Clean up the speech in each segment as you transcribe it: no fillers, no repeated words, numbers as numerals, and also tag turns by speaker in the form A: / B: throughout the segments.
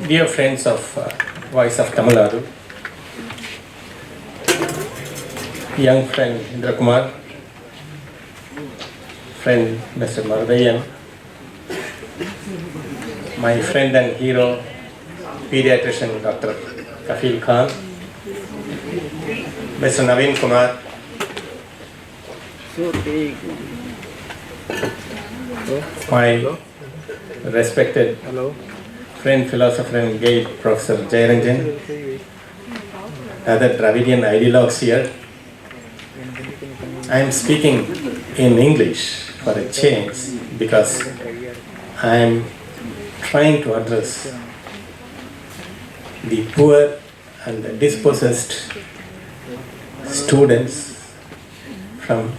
A: Dear friends of Voice of Tamil Nadu, young friend Indra Kumar, friend Mr. Mardayan, my friend and hero, pediatrician Dr. Kafil Khan, Mr. Naveen Kumar, my respected friend, philosopher and guide, Professor Jayaranjan, other Dravidian ideologues here. I am speaking in English for a change because I am trying to address the poor and the dispossessed students from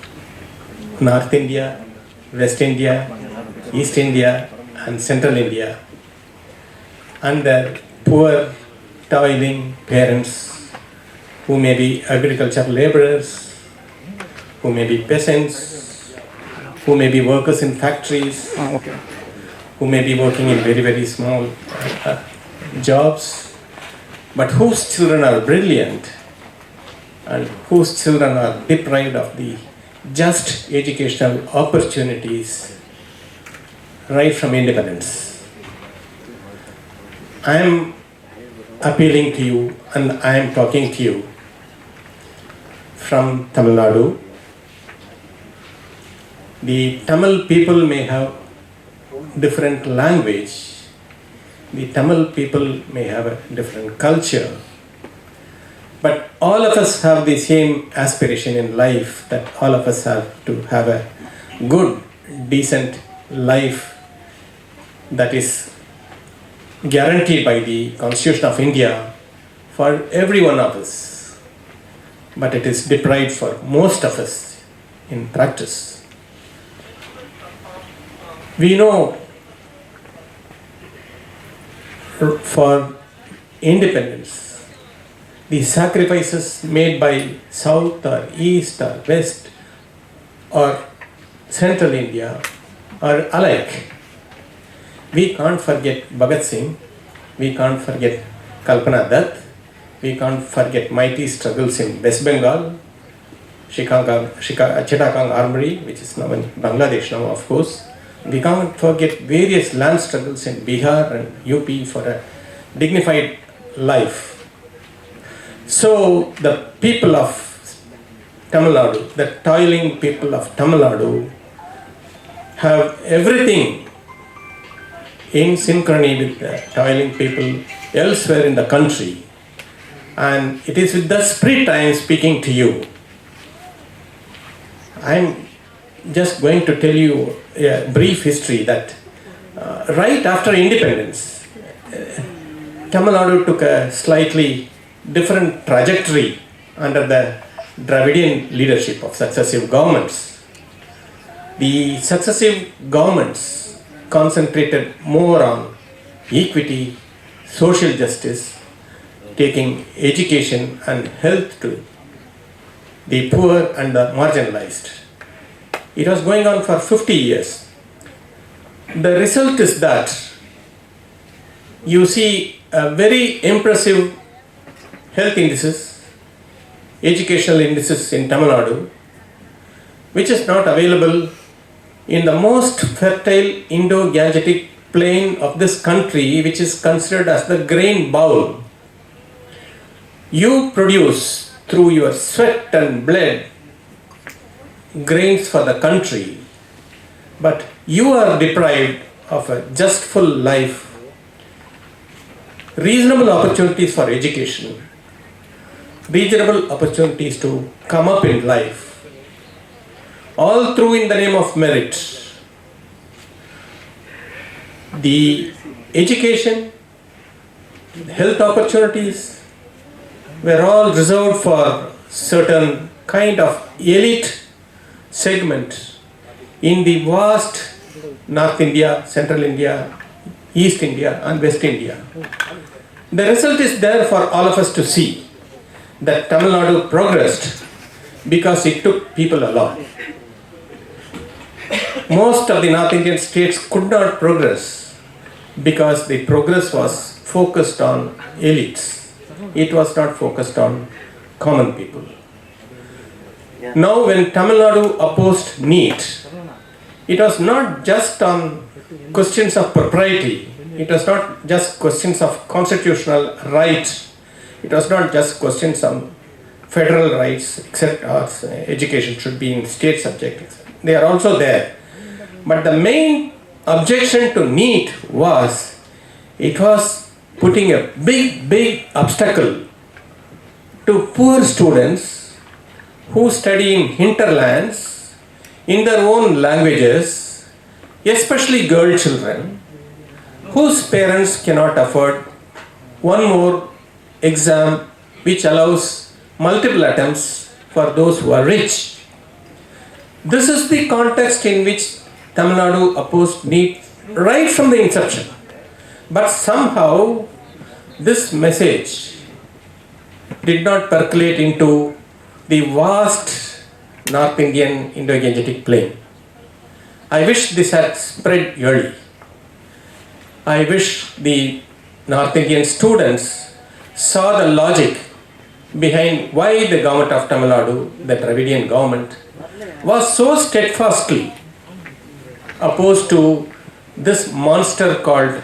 A: North India, West India, East India and Central India, and their poor toiling parents who may be agricultural laborers, who may be peasants, who may be workers in factories, who may be working in very, very small jobs, but whose children are brilliant and whose children are deprived of the just educational opportunities right from independence. I am appealing to you and I am talking to you from Tamil Nadu. The Tamil people may have different language. The Tamil people may have a different culture. But all of us have the same aspiration in life, that all of us have to have a good, decent life that is guaranteed by the Constitution of India for every one of us. But it is deprived for most of us in practice. We know for independence, the sacrifices made by South or East or West or Central India are alike. We can't forget Bhagat Singh, we can't forget Kalpana Dutt, we can't forget mighty struggles in West Bengal, Chittagong Armory, which is now in Bangladesh now, of course. We can't forget various land struggles in Bihar and UP for a dignified life. So the people of Tamil Nadu, the toiling people of Tamil Nadu, have everything in synchrony with the toiling people elsewhere in the country. And it is with that spirit I am speaking to you. I am just going to tell you a brief history that right after independence, Tamil Nadu took a slightly different trajectory under the Dravidian leadership of successive governments. The successive governments concentrated more on equity, social justice, taking education and health to the poor and the marginalized. It was going on for 50 years. The result is that you see a very impressive health indices, educational indices in Tamil Nadu, which is not available in the most fertile Indo-Gangetic plain of this country, which is considered as the grain bowl. You produce through your sweat and blood grains for the country, but you are deprived of a just full life, reasonable opportunities for education, reasonable opportunities to come up in life, all through in the name of merit. The education, health opportunities were all reserved for certain kind of elite segment in the vast North India, Central India, East India and West India. The result is there for all of us to see that Tamil Nadu progressed because it took people along. Most of the North Indian states could not progress because the progress was focused on elites. It was not focused on common people. Now when Tamil Nadu opposed Neet, it was not just on questions of propriety. It was not just questions of constitutional rights. It was not just questions on federal rights, except education should be in state subject. They are also there. But the main objection to Neet was, it was putting a big obstacle to poor students who study in hinterlands in their own languages, especially girl children, whose parents cannot afford one more exam which allows multiple attempts for those who are rich. This is the context in which Tamil Nadu opposed Neet right from the inception. But somehow this message did not percolate into the vast North Indian Indo-Gangetic plain. I wish this had spread early. I wish the North Indian students saw the logic behind why the government of Tamil Nadu, the Dravidian government, was so steadfastly opposed to this monster called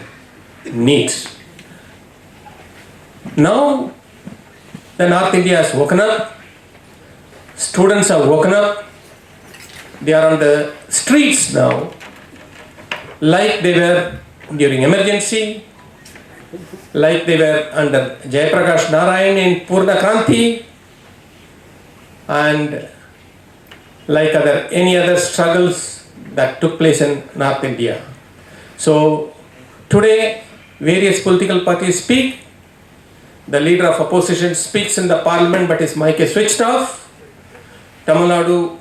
A: Neet. Now the North India has woken up, students have woken up, they are on the streets now like they were during emergency, like they were under Jayaprakash Narayan in Purna Kranti, and like any other struggles that took place in North India. So today various political parties speak. The leader of opposition speaks in the parliament, but his mic is switched off. Tamil Nadu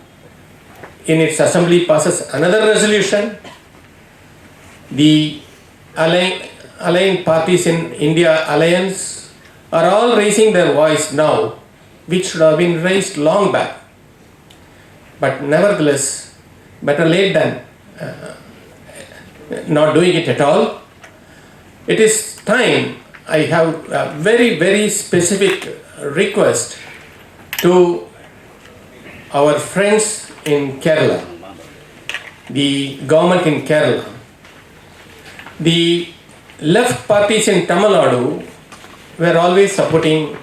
A: in its assembly passes another resolution. The aligned parties in India Alliance are all raising their voice now, which should have been raised long back. But nevertheless, better late than not doing it at all. It is time. I have a very specific request to our friends in Kerala, the government in Kerala. The left parties in Tamil Nadu were always supporting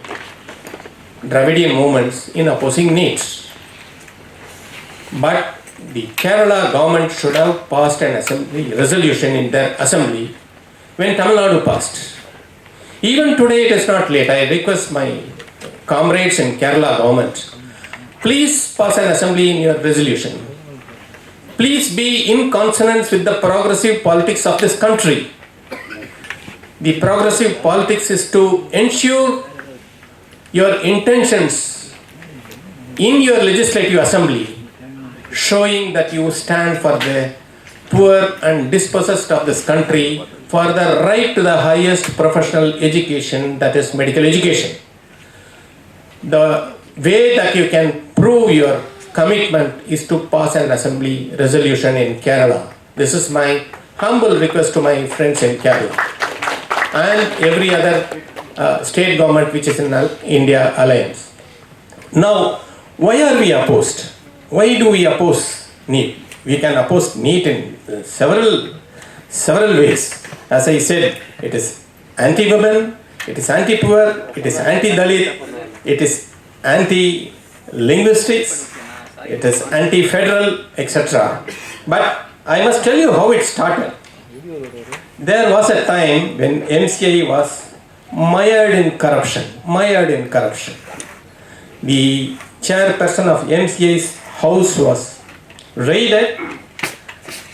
A: Dravidian movements in opposing Neet. But the Kerala government should have passed an assembly resolution in their assembly when Tamil Nadu passed. Even today it is not late. I request my comrades in Kerala government, please pass an assembly in your resolution. Please be in consonance with the progressive politics of this country. The progressive politics is to ensure your intentions in your legislative assembly, showing that you stand for the poor and dispossessed of this country, for the right to the highest professional education, that is medical education. The way that you can prove your commitment is to pass an assembly resolution in Kerala. This is my humble request to my friends in Kerala and every other state government which is in India Alliance. Now, why are we opposed? Why do we oppose Neet? We can oppose Neet in several ways. As I said, it is anti-women, it is anti-poor, it is anti-Dalit, it is anti-linguistics, it is anti-federal, etc. But I must tell you how it started. There was a time when MCI was mired in corruption. The chairperson of MCI's house was raided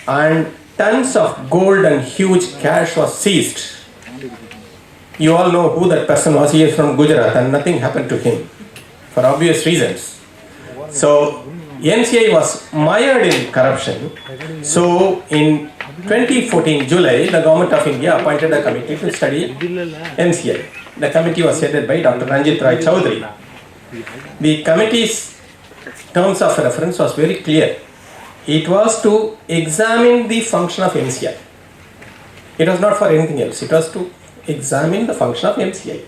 A: and tons of gold and huge cash was seized. You all know who that person was. He is from Gujarat and nothing happened to him for obvious reasons. So MCI was mired in corruption. So in 2014 July, the government of India appointed a committee to study MCI. The committee was headed by Dr. Ranjit Rai Chowdhury. The committee's terms of reference was very clear. It was to examine the function of MCI. It was not for anything else. It was to examine the function of MCI.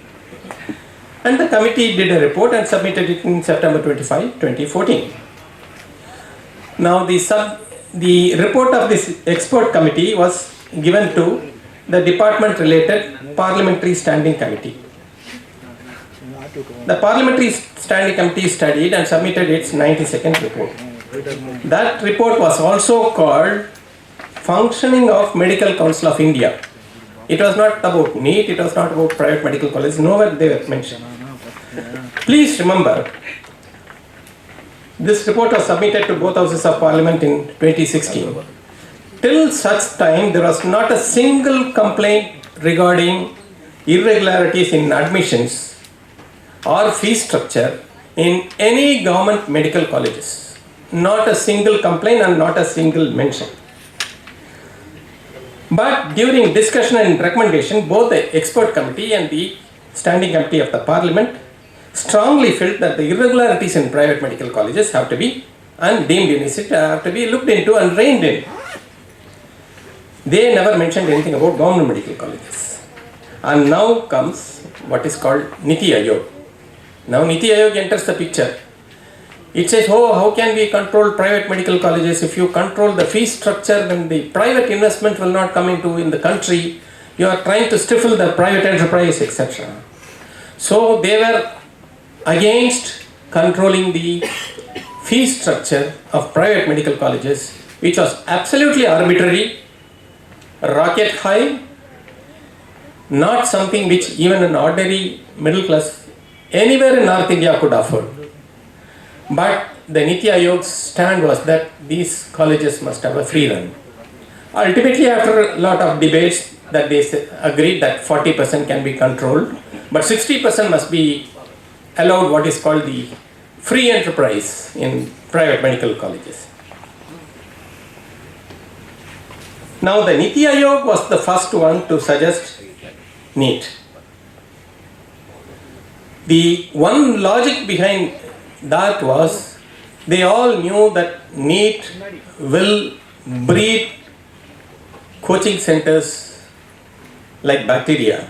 A: And the committee did a report and submitted it in September 25, 2014. Now the report of this expert committee was given to the department related Parliamentary Standing Committee. The Parliamentary Standing Committee studied and submitted its 90-second report. That report was also called Functioning of Medical Council of India. It was not about Neet, it was not about private medical colleges, nowhere they were mentioned. Please remember, this report was submitted to both houses of parliament in 2016. Till such time, there was not a single complaint regarding irregularities in admissions or fee structure in any government medical colleges. Not a single complaint and not a single mention. But during discussion and recommendation, both the expert committee and the standing committee of the parliament strongly felt that the irregularities in private medical colleges have to be, and deemed illicit, have to be looked into and reined in. They never mentioned anything about government medical colleges. And now comes what is called Niti Aayog. Now Niti Aayog enters the picture. It says, oh, how can we control private medical colleges? If you control the fee structure, then the private investment will not come into in the country. You are trying to stifle the private enterprise, etc. So they were against controlling the fee structure of private medical colleges, which was absolutely arbitrary, rocket high, not something which even an ordinary middle class anywhere in North India could afford. But the Niti Aayog's stand was that these colleges must have a free run. Ultimately, after a lot of debates, that they agreed that 40% can be controlled, but 60% must be allowed what is called the free enterprise in private medical colleges. Now the Niti Aayog was the first one to suggest Neet. The one logic behind that was they all knew that Neet will breed coaching centers like bacteria,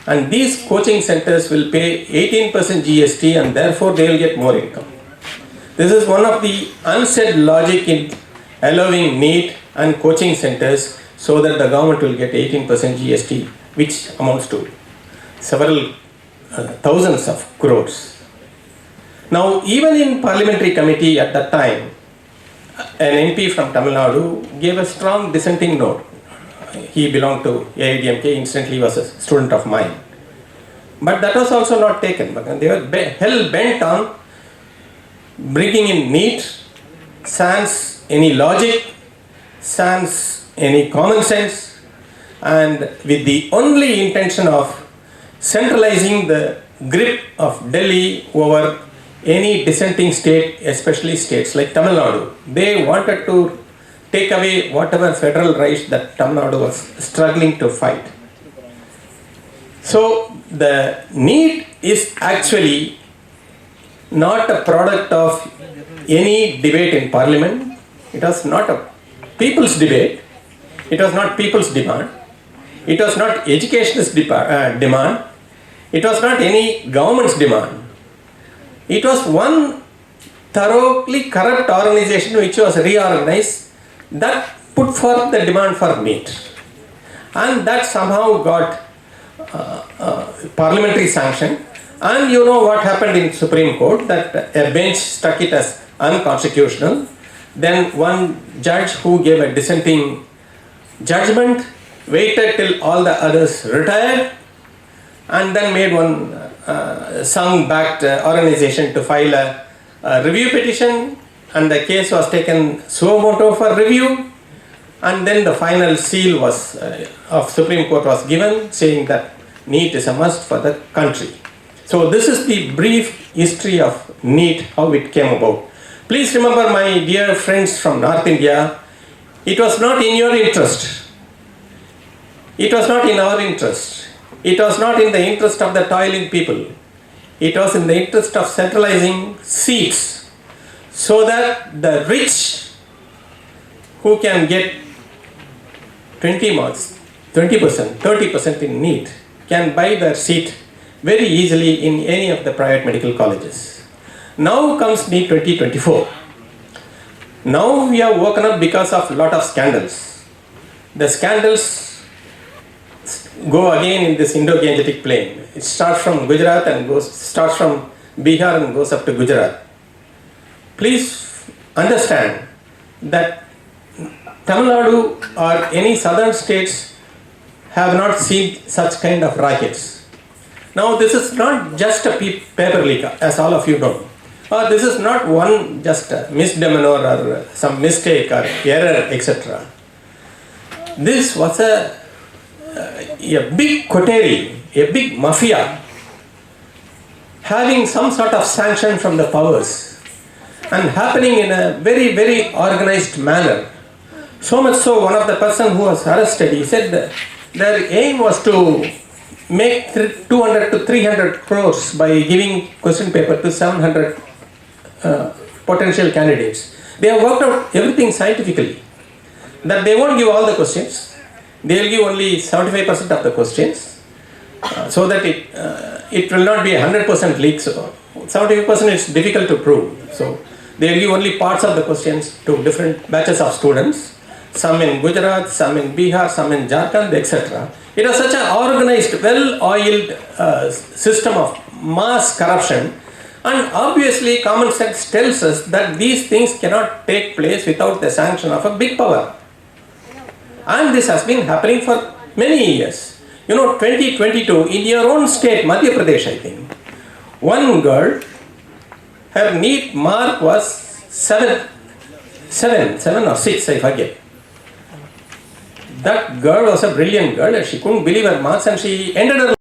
A: and these coaching centers will pay 18% GST and therefore they will get more income. This is one of the unsaid logic in allowing Neet and coaching centers so that the government will get 18% GST, which amounts to several thousands of crores. Now, even in parliamentary committee at that time, an MP from Tamil Nadu gave a strong dissenting note. He belonged to AIDMK, incidentally was a student of mine. But that was also not taken. But they were hell bent on bringing in Neet, sans any logic, sans any common sense, and with the only intention of centralizing the grip of Delhi over any dissenting state, especially states like Tamil Nadu. They wanted to take away whatever federal rights that Tamil Nadu was struggling to fight. So the Neet is actually not a product of any debate in parliament. It was not a people's debate. It was not people's demand. It was not educationist demand. It was not any government's demand. It was one thoroughly corrupt organization which was reorganized that put forth the demand for Neet. And that somehow got parliamentary sanction. And you know what happened in Supreme Court, that a bench struck it as unconstitutional. Then one judge who gave a dissenting judgment waited till all the others retired and then made one Sangh-backed organization to file a review petition, and the case was taken suo motu for review, and then the final seal was of Supreme Court was given saying that Neet is a must for the country. So this is the brief history of Neet, how it came about. Please remember, my dear friends from North India, it was not in your interest. It was not in our interest. It was not in the interest of the toiling people. It was in the interest of centralizing seats so that the rich who can get 20 marks, 20%, 30% in Neet can buy their seat very easily in any of the private medical colleges. Now comes Neet 2024. Now we have woken up because of a lot of scandals. The scandals go again in this Indo-Gangetic plain. It starts from Gujarat and starts from Bihar and goes up to Gujarat. Please understand that Tamil Nadu or any southern states have not seen such kind of rackets. Now this is not just a paper leak, as all of you know. Or this is not one just misdemeanor or some mistake or error, etc. This was a big coterie, a big mafia, having some sort of sanction from the powers and happening in a very, very organized manner. So much so, one of the person who was arrested, he said that their aim was to make 200 to 300 crores by giving question paper to 700 potential candidates. They have worked out everything scientifically. That they won't give all the questions. They will give only 75% of the questions, so that it will not be 100% leak. So 75% is difficult to prove. So they will give only parts of the questions to different batches of students. Some in Gujarat, some in Bihar, some in Jharkhand, etc. It was such an organized, well-oiled system of mass corruption. And obviously common sense tells us that these things cannot take place without the sanction of a big power. And this has been happening for many years. 2022, in your own state, Madhya Pradesh, I think, one girl, her NEET mark was 7 or 6, I forget. That girl was a brilliant girl and she couldn't believe her marks and she ended her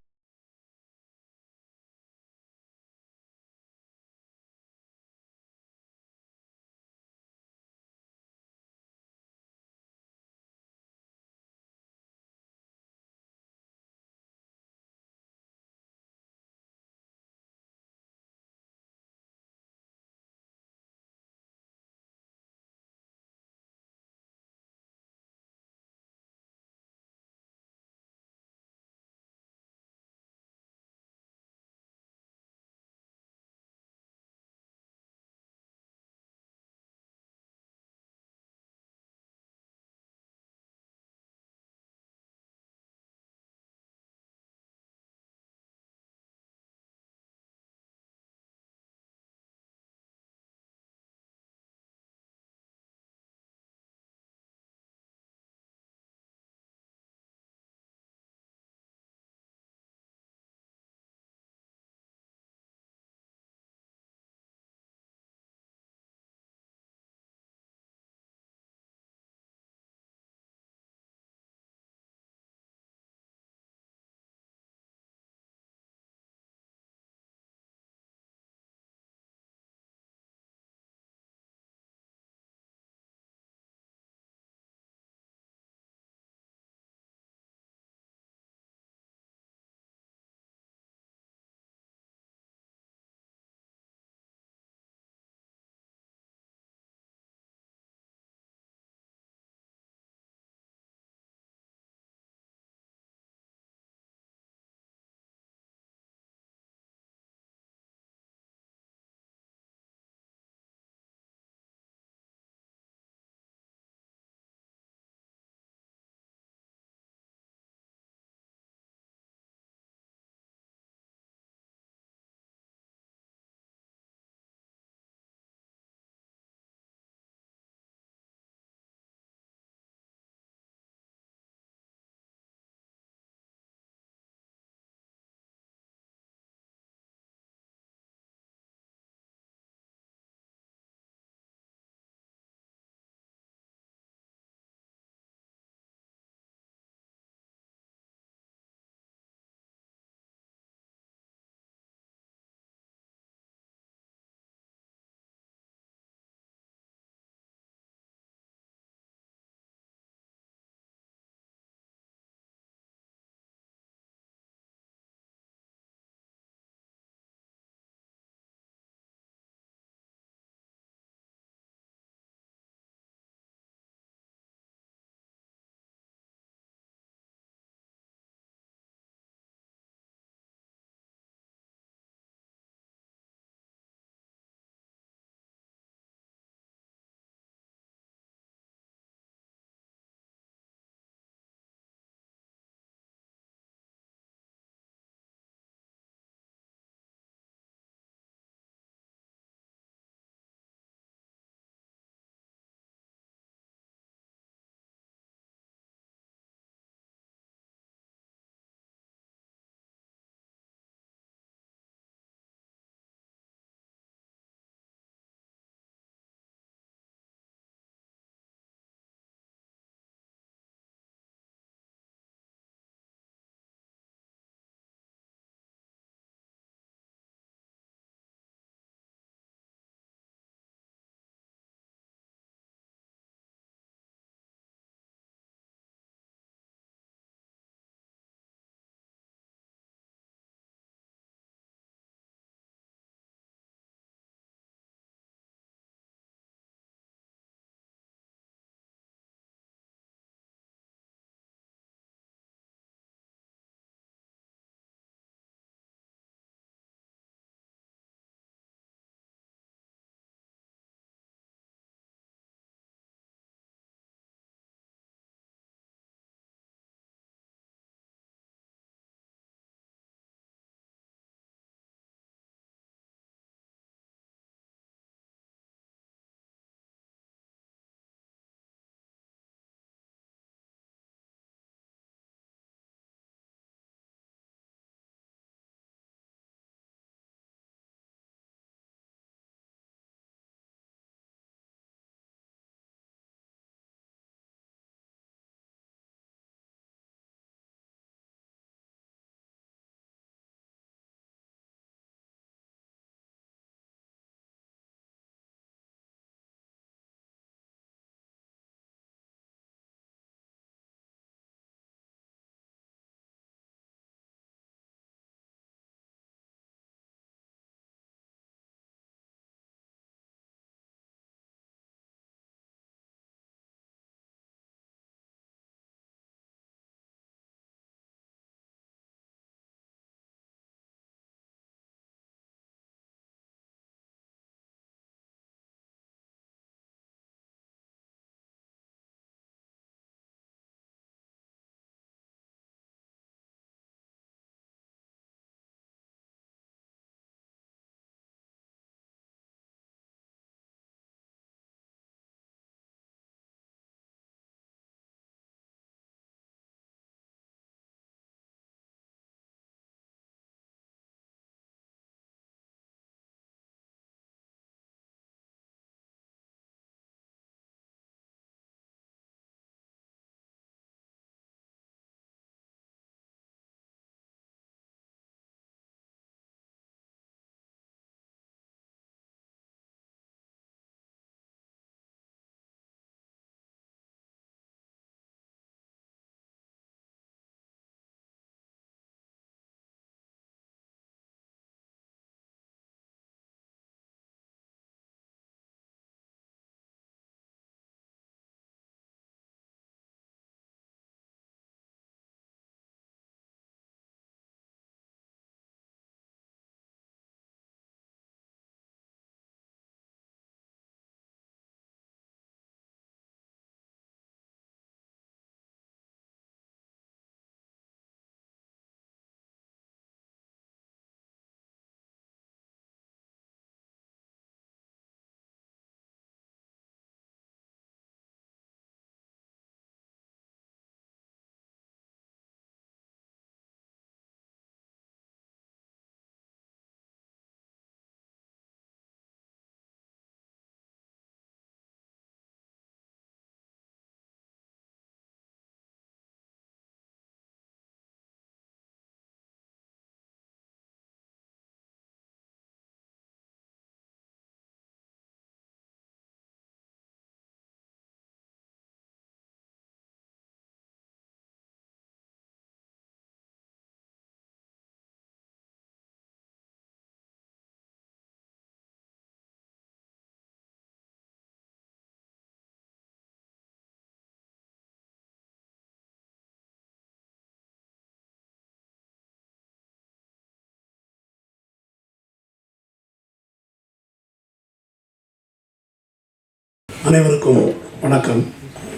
B: அனைவருக்கும் வணக்கம்.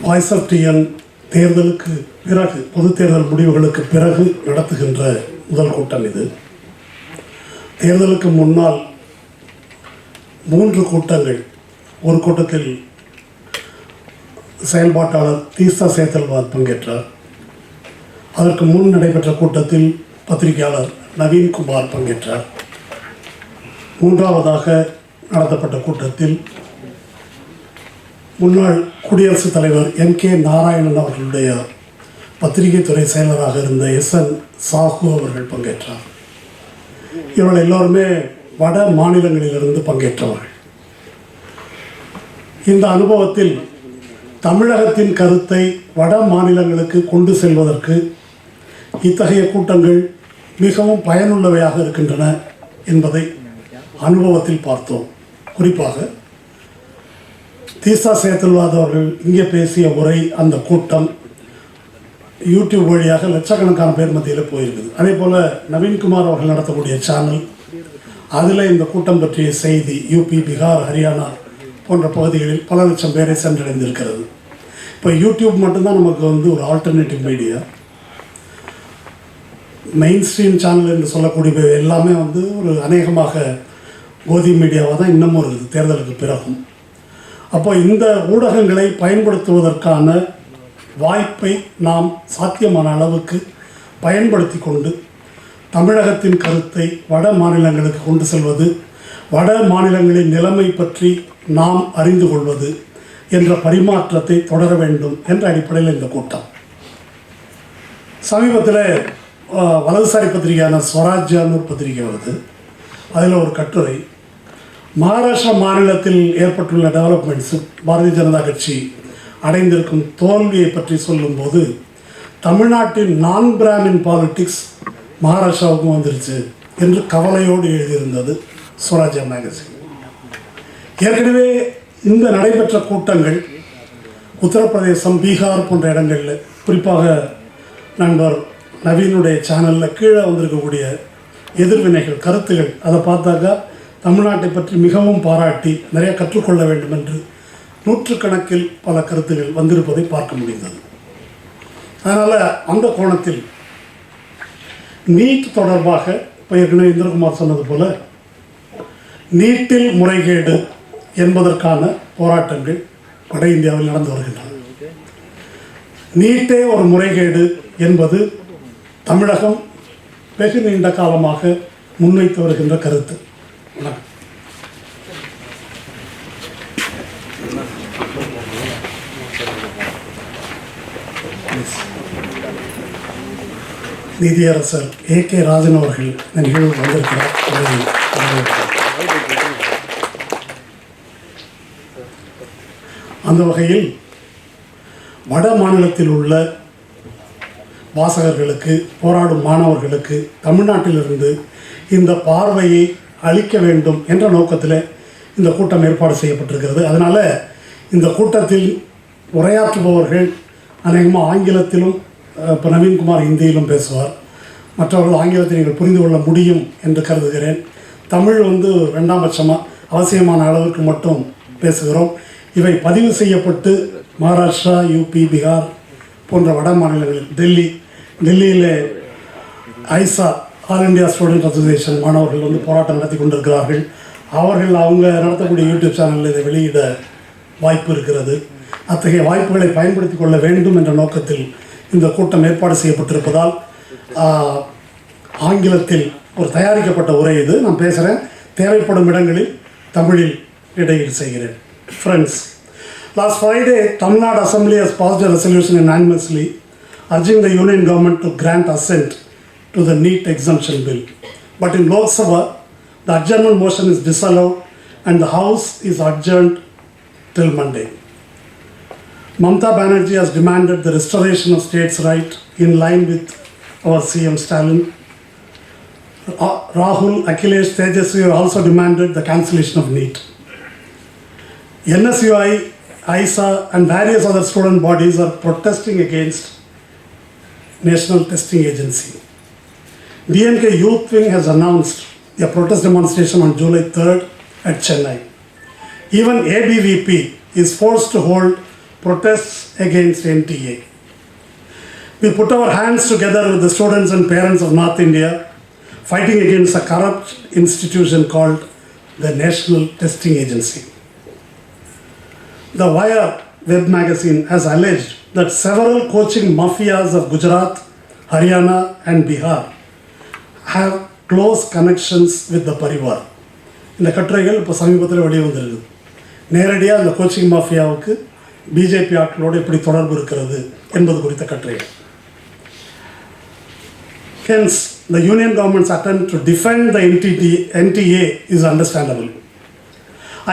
B: Voice of TN தேர்தலுக்கு பிறகு, பொது தேர்தல் முடிவுகளுக்கு பிறகு நடத்துகின்ற முதல் கூட்டம் இது. தேர்தலுக்கு முன்னால் 3 கூட்டங்கள், ஒரு கூட்டத்தில் செயல்பாட்டாளர் தீஸ்தா சேத்தல்வாத் பங்கேற்றார். அதற்கு முன் நடைபெற்ற கூட்டத்தில் பத்திரிகையாளர் நவீன்குமார் பங்கேற்றார். 3ஆவதாக நடத்தப்பட்ட கூட்டத்தில் முன்னாள் குடியரசுத் தலைவர் MK அவர்களுடைய பத்திரிகை துறை செயலராக இருந்த SN சாஹூ அவர்கள் பங்கேற்றார். இவர்கள் எல்லோருமே வட மாநிலங்களிலிருந்து பங்கேற்றவர்கள். இந்த அனுபவத்தில் தமிழகத்தின் கருத்தை வட மாநிலங்களுக்கு கொண்டு செல்வதற்கு இத்தகைய கூட்டங்கள் மிகவும் பயனுள்ளவையாக இருக்கின்றன என்பதை அனுபவத்தில் பார்த்தோம். குறிப்பாக தீஸ்தா சேத்தல்வாத் அவர்கள் இங்கே பேசிய உரை, அந்த கூட்டம் யூடியூப் வழியாக லட்சக்கணக்கான பேர் மத்தியில் போயிருக்குது. அதே போல் நவீன்குமார் அவர்கள் நடத்தக்கூடிய சேனல், அதில் இந்த கூட்டம் பற்றிய செய்தி யூபி, பீகார், ஹரியானா போன்ற பகுதிகளில் பல லட்சம் பேரை சென்றடைந்திருக்கிறது. இப்போ யூடியூப் மட்டும்தான் நமக்கு ஒரு alternative media. Main stream channel என்று சொல்லக்கூடிய எல்லாமே ஒரு அநேகமாக கோதி மீடியாவாக தான் இன்னமும் இருக்குது தேர்தலுக்கு பிறகும். அப்போ இந்த ஊடகங்களை பயன்படுத்துவதற்கான வாய்ப்பை நாம் சாத்தியமான அளவுக்கு பயன்படுத்தி கொண்டு தமிழகத்தின் கருத்தை வட மாநிலங்களுக்கு கொண்டு செல்வது, வட மாநிலங்களின் நிலைமை பற்றி நாம் அறிந்து கொள்வது என்ற பரிமாற்றத்தை தொடர வேண்டும் என்ற அடிப்படையில் இந்த கூட்டம். சமீபத்தில் வலதுசாரி பத்திரிகையான ஸ்வராஜ்யான்னு ஒரு பத்திரிகை வருது. அதில் ஒரு கட்டுரை, மகாராஷ்டிரா மாநிலத்தில் ஏற்பட்டுள்ள டெவலப்மெண்ட்ஸு, பாரதிய ஜனதா கட்சி அடைந்திருக்கும் தோல்வியை பற்றி சொல்லும்போது, தமிழ்நாட்டின் நான் பிராமின் பாலிட்டிக்ஸ் மகாராஷ்டிராவுக்கும் வந்துருச்சு என்று கவலையோடு எழுதியிருந்தது ஸ்வராஜ்யா மேகசின். ஏற்கனவே இந்த நடைபெற்ற கூட்டங்கள் உத்தரப்பிரதேசம், பீகார் போன்ற இடங்களில், குறிப்பாக நண்பர் நவீனுடைய சேனலில் கீழே வந்திருக்கக்கூடிய எதிர்வினைகள், கருத்துகள், அதை பார்த்தாக்கா தமிழ்நாட்டை பற்றி மிகவும் பாராட்டி நிறைய கற்றுக்கொள்ள வேண்டும் என்று நூற்றுக்கணக்கில் பல கருத்துகள் வந்திருப்பதை பார்க்க முடிந்தது. அதனால் அந்த கோணத்தில் நீட் தொடர்பாக இப்போ ஏற்கனவே இந்திரகுமார் சொன்னது போல் நீட்டில் முறைகேடு என்பதற்கான போராட்டங்கள் வட இந்தியாவில் நடந்து வருகின்றன. நீட்டே ஒரு முறைகேடு என்பது தமிழகம் வெகு நீண்ட காலமாக முன்வைத்து வருகின்ற கருத்து. நீதியரசர் AK ராஜன் அவர்கள் இந்த நிகழ்வு வந்திருக்கிறார். அந்த வகையில் வட மாநிலத்தில் உள்ள வாசகர்களுக்கு, போராடும் மாணவர்களுக்கு தமிழ்நாட்டிலிருந்து இந்த பார்வையை அளிக்க வேண்டும் என்ற நோக்கத்தில் இந்த கூட்டம் ஏற்பாடு செய்யப்பட்டிருக்கிறது. அதனால் இந்த கூட்டத்தில் உரையாற்றுபவர்கள் அநேகமாக ஆங்கிலத்திலும், இப்போ நவீன்குமார் ஹிந்தியிலும் பேசுவார். மற்றவர்கள் ஆங்கிலத்தை நீங்கள் புரிந்து கொள்ள முடியும் என்று கருதுகிறேன். தமிழ் 2ஆம் பட்சமாக அவசியமான அளவிற்கு மட்டும் பேசுகிறோம். இவை பதிவு செய்யப்பட்டு மகாராஷ்டிரா, யூபி, பீகார் போன்ற வட மாநிலங்களில், டெல்லியில் ஐசா, ஆல் இண்டியா ஸ்டூடெண்ட் அசோசியேஷன் மாணவர்கள் போராட்டம் நடத்தி கொண்டிருக்கிறார்கள். அவங்க நடத்தக்கூடிய யூடியூப் சேனலில் இதை வெளியிட வாய்ப்பு இருக்கிறது. அத்தகைய வாய்ப்புகளை பயன்படுத்தி கொள்ள வேண்டும் என்ற நோக்கத்தில் இந்த கூட்டம் ஏற்பாடு செய்யப்பட்டிருப்பதால் ஆங்கிலத்தில் ஒரு தயாரிக்கப்பட்ட உரை இது. நான் பேசுகிறேன், தேவைப்படும் இடங்களில் தமிழில் இடையில் செய்கிறேன். Friends, last Friday, Tamil Nadu Assembly has passed a resolution unanimously urging the Union government to grant assent to the Neet exemption bill. But in Lok Sabha, the adjournment motion is disallowed and the House is adjourned till Monday. Mamata Banerjee has demanded the restoration of states' right in line with our CM Stalin. Rahul, Akhilesh, Tejasvi have also demanded the cancellation of Neet. NSUI, ISA and various other student bodies are protesting against National Testing Agency. DMKITwing has announced a protest demonstration on July 3rd at Chennai. Even ABVP, is forced to hold protests against NTA. We put our hands together with the students and parents of North India, fighting against a corrupt institution called the National Testing Agency. The Wire web magazine has alleged that several coaching mafias of Gujarat, Haryana and Bihar have close connections with the Parivar. இந்த கட்டுரைகள் இப்போ சமீபத்தில் வெளியே வந்திருக்கு. நேரடியாக அந்த coaching மாஃபியாவுக்கு BJP ஆட்களோடு எப்படி தொடர்பு இருக்கிறது என்பது குறித்த கட்டுரைகள். Hence, the union government's attempt to defend the NTA is understandable.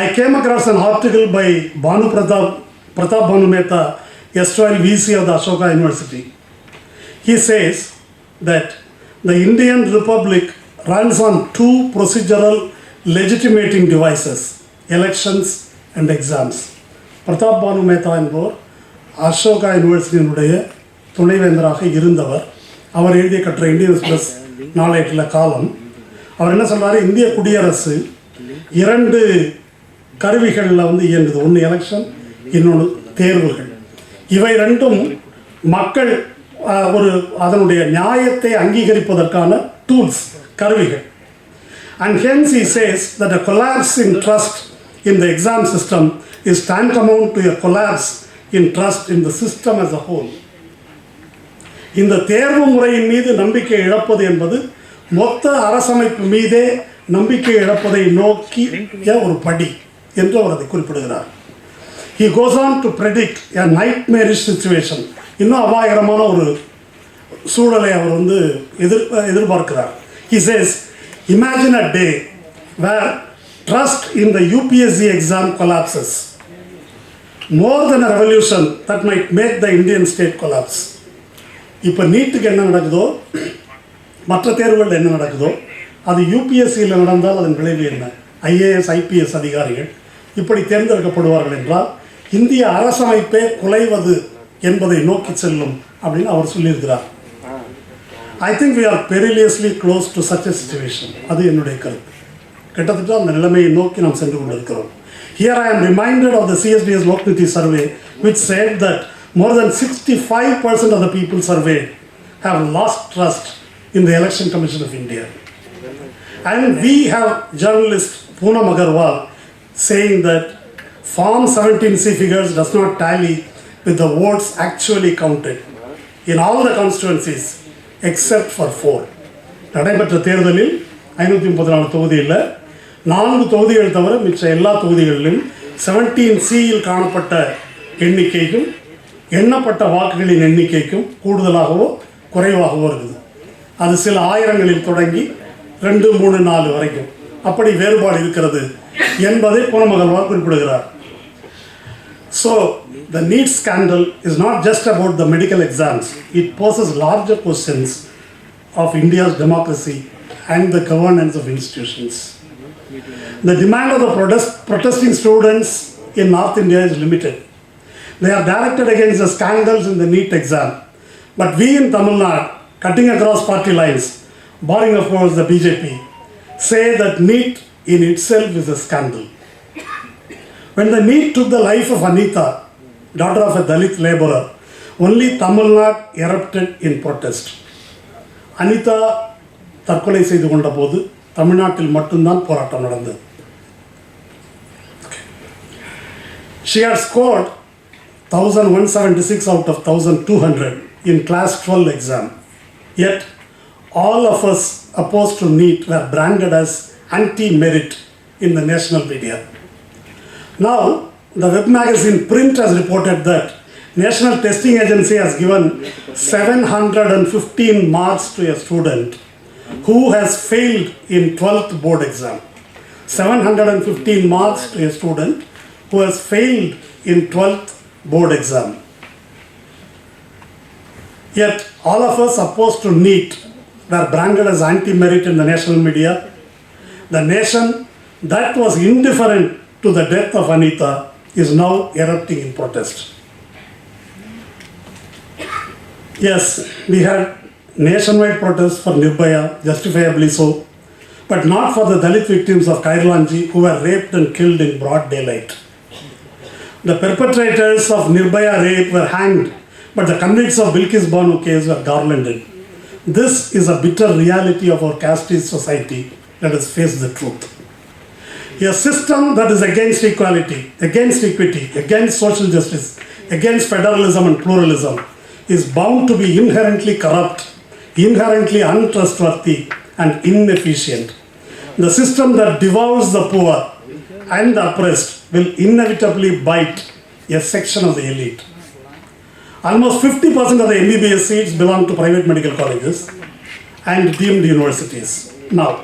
B: I came across an article by Pratap Bhanu Mehta, erstwhile VC of the Ashoka University. He says that the Indian Republic runs on two procedural legitimating devices, elections and exams. Pratap Bhanu Mehta என்பவர் அசோகா யூனிவர்சிட்டியினுடைய துணைவேந்தராக இருந்தவர். அவர் எழுதிய கட்டுரை Indian express நாளேட்டில் காலம். அவர் என்ன சொல்றாரு, இந்திய குடியரசு இரண்டு கருவிகளில் இயங்குது. ஒன்று எலெக்ஷன், இன்னொன்று தேர்வுகள். இவை ரெண்டும் மக்கள் அதனுடைய நியாயத்தை அங்கீகரிப்பதற்கான டூல்ஸ், கருவிகள். And hence he says that a collapse in trust in the exam system is tantamount to a collapse in trust in the system as a whole. இந்த தேர்வு முறையின் மீது நம்பிக்கை இழப்பது என்பது மொத்த அரசமைப்பு மீதே நம்பிக்கை இழப்பதை நோக்கிய ஒரு படி என்று அவர் அதை குறிப்பிடுகிறார். He goes on to predict a nightmarish situation. இன்னும் அபாயகரமான ஒரு சூழலை அவர் எதிர்பார்க்கிறார். He says, imagine a day where trust in the UPSC exam collapses. More than a revolution that might make the Indian state collapse. இப்போ நீட்டுக்கு என்ன நடக்குதோ, மற்ற தேர்வுகளில் என்ன நடக்குதோ, அது யூபிஎஸ்சியில் நடந்தால் அதன் விளைவு என்ன? ஐஏஎஸ் ஐபிஎஸ் அதிகாரிகள் இப்படி தேர்ந்தெடுக்கப்படுவார்கள் என்றால் இந்திய அரசமைப்பே குலைவது என்பதை நோக்கி செல்லும் அப்படின்னு அவர் சொல்லியிருக்கிறார். I think we are perilously close to such a situation. அது என்னுடைய கருத்து. கிட்டத்தட்ட அந்த நிலைமையை நோக்கி நாம் சென்று கொண்டிருக்கிறோம். Here I am reminded of the CSDS Lokniti survey which said that more than 65% of the people surveyed have lost trust in the Election Commission of India. And we have journalist Poonam Agarwal saying that Form 17C figures does not tally with the votes actually counted in all the constituencies except for 4. நடைபெற்ற தேர்தலில் 534 தொகுதியில் 4 தொகுதிகள் தவிர மிச்ச எல்லா தொகுதிகளிலும் 17Cயில் காணப்பட்ட எண்ணிக்கைக்கும் எண்ணப்பட்ட வாக்குகளின் எண்ணிக்கைக்கும் கூடுதலாகவோ குறைவாகவோ இருக்குது. அது சில ஆயிரங்களில் தொடங்கி 2, 3, 4 வரைக்கும் அப்படி வேறுபாடு இருக்கிறது என்பதை பூனம் அகர்வால் குறிப்பிடுகிறார். So, the Neet scandal is not just about the medical exams. It poses larger questions of India's democracy and the governance of institutions. The demand of the protesting students in North India is limited. They are directed against the scandals in the Neet exam. But we in Tamil Nadu, cutting across party lines, barring of course the BJP, say that Neet in itself is a scandal. When the Neet took the life of Anita, daughter of a Dalit laborer, only Tamil Nadu erupted in protest. Anita தற்கொலை செய்து கொண்ட போது தமிழ்நாட்டில் மட்டும்தான் போராட்டம் நடந்தது. She had scored 1176 out of 1200 in class 12 exam. Yet all of us opposed to Neet were branded as anti-merit in the national media. Now, the web magazine Print has reported that National Testing Agency has given 715 marks to a student who has failed in 12th board exam. 715 marks to a student who has failed in 12th board exam. Yet all of us opposed to Neet were branded as anti-merit in the national media. The nation that was indifferent to the death of Anita is now erupting in protest. Yes, we had nationwide protests for Nirbhaya, justifiably so, but not for the Dalit victims of Kailalanji who were raped and killed in broad daylight. The perpetrators of Nirbhaya rape were hanged, but the convicts of Bilkis Banu case were garlanded. This is a bitter reality of our casteist society. Let us face the truth. A system that is against equality, against equity, against social justice, against federalism and pluralism is bound to be inherently corrupt, inherently untrustworthy, and inefficient. The system that devours the poor and the oppressed will inevitably bite a section of the elite. Almost 50% of the MBBS seats belong to private medical colleges and deemed universities now.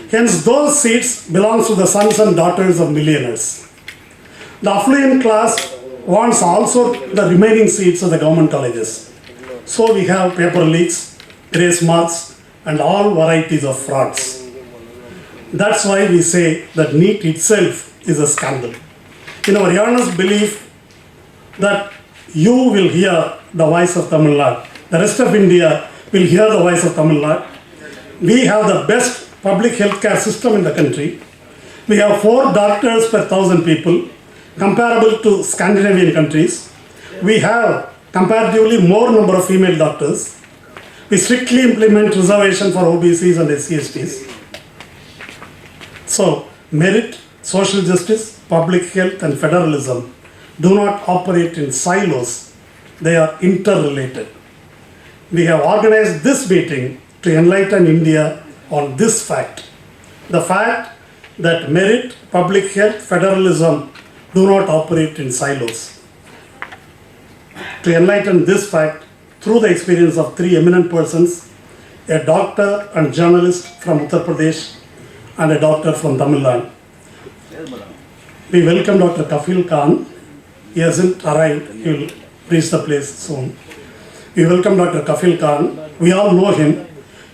B: Hence, those seats belong to the sons and daughters of millionaires. The affluent class wants also the remaining seats of the government colleges. So we have paper leaks, grace marks, and all varieties of frauds. That's why we say that Neet itself is a scandal. In our earnest belief that you will hear the voice of Tamil Nadu, the rest of India will hear the voice of Tamil Nadu. We have the best public healthcare system in the country. We have 4 doctors per 1,000 people, comparable to Scandinavian countries. We have comparatively more number of female doctors. We strictly implement reservation for OBCs and SC/STs. So, merit, social justice, public health, and federalism do not operate in silos. They are interrelated. We have organized this meeting to enlighten India on this fact. The fact that merit, public health, federalism do not operate in silos. To enlighten this fact through the experience of 3 eminent persons, a doctor and journalist from Uttar Pradesh and a doctor from Tamil Nadu. We welcome Dr. Kafil Khan. He hasn't arrived. He will reach the place soon. We welcome Dr. Kafil Khan. We all know him.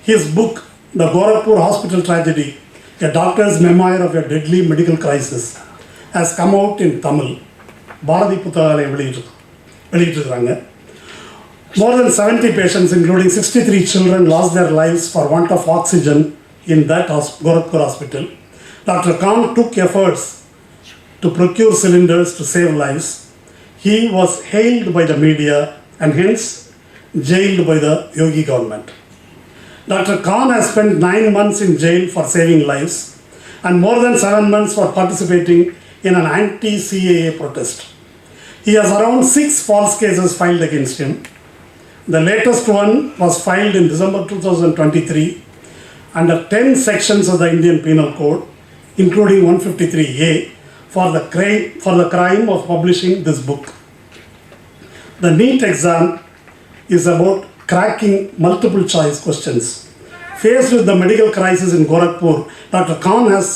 B: His book, The Gorakhpur Hospital Tragedy, a doctor's memoir of a deadly medical crisis, has come out in Tamil. Bharati Puthagalayam வெளியிட்டிருக்கிறாங்க. More than 70 patients, including 63 children, lost their lives for want of oxygen in that Gorakhpur hospital. Dr. Khan took efforts to procure cylinders to save lives. He was hailed by the media and hence jailed by the Yogi government. Dr. Khan has spent 9 months in jail for saving lives and more than 7 months for participating in an anti-CAA protest. He has around 6 false cases filed against him. The latest one was filed in December 2023 under 10 sections of the Indian Penal Code, including 153A, for the crime of publishing this book. The Neet exam is about cracking multiple choice questions. Faced with the medical crisis in Gorakhpur, Dr. Khan has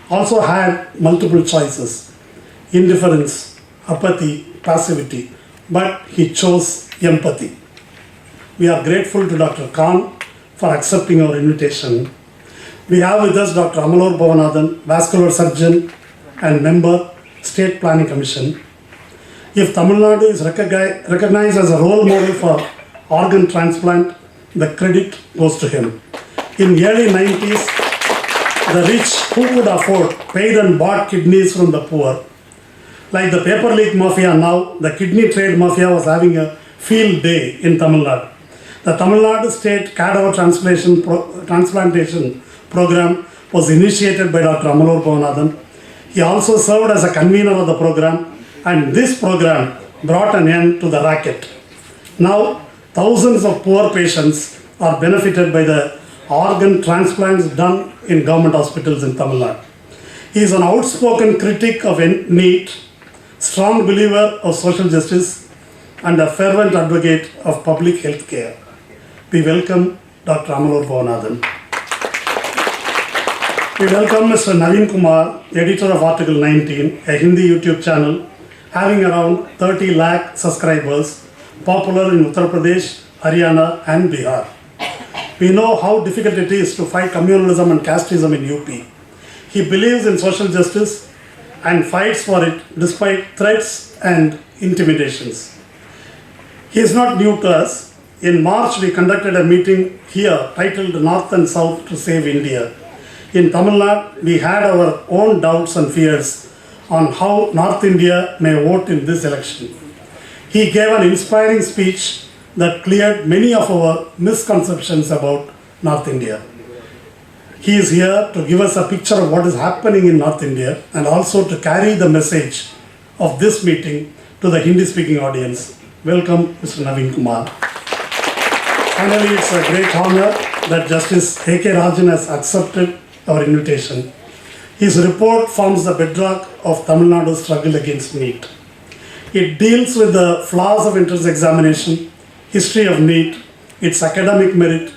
B: also had multiple choices: indifference, apathy, passivity, but he chose empathy. We are grateful to Dr. Khan for accepting our invitation. We have with us Dr. Amalur Bhavanathan, vascular surgeon and member, State Planning Commission. If Tamil Nadu is recognized as a role model for organ transplant, the credit goes to him. In early 90s, the rich who could afford paid and bought kidneys from the poor. Like the paper leak mafia now, the kidney trade mafia was having a field day in Tamil Nadu. The Tamil Nadu State Cadaver Transplantation Program was initiated by Dr. Amalur Bhavanathan. He also served as a convener of the program, and this program brought an end to the racket. Now, thousands of poor patients are benefited by the organ transplants done in government hospitals in Tamil Nadu. He is an outspoken critic of Neet, strong believer of social justice, and a fervent advocate of public health care. We welcome Dr. Amalur Bhavanathan. We welcome Mr. Naveen Kumar, editor of Article 19, a Hindi YouTube channel having around 30 lakh subscribers, popular in Uttar Pradesh, Haryana and Bihar. We know how difficult it is to fight communalism and casteism in UP. He believes in social justice and fights for it despite threats and intimidations. He is not new to us. In March, we conducted a meeting here titled North and South to Save India. In Tamil Nadu, we had our own doubts and fears on how North India may vote in this election. He gave an inspiring speech that cleared many of our misconceptions about North India. He is here to give us a picture of what is happening in North India and also to carry the message of this meeting to the Hindi-speaking audience. Welcome, Mr. Naveen Kumar. Finally, it's a great honor that Justice A.K. Rajan has accepted our invitation. His report forms the bedrock of Tamil Nadu's struggle against Neet. It deals with the flaws of entrance examination, history of Neet, its academic merit.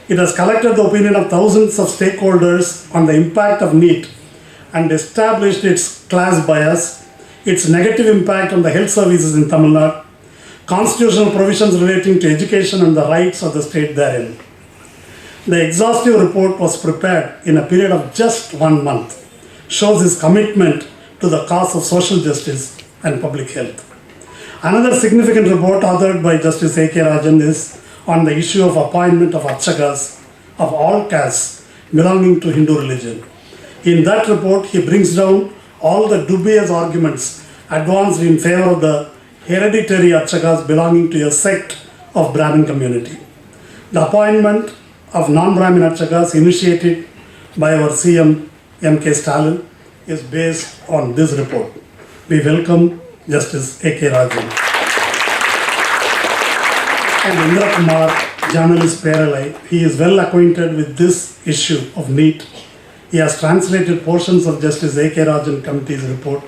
B: It has collected the opinion of thousands of stakeholders on the impact of Neet and established its class bias, its negative impact on the health services in Tamil Nadu, constitutional provisions relating to education and the rights of the state therein. The exhaustive report was prepared in a period of just 1 month, shows his commitment to the cause of social justice and public health. Another significant report authored by Justice A.K. Rajan is on the issue of appointment of archakas of all castes belonging to Hindu religion. In that report, he brings down all the dubious arguments advanced in favor of the hereditary archakas belonging to a sect of Brahmin community. The appointment of non-Brahmin archakas initiated by our CM MKStalin is based on this report. We welcome Justice A.K. Rajan. And Indra Kumar, journalist Peralai, he is well acquainted with this issue of Neet. He has translated portions of Justice A.K. Rajan committee's report.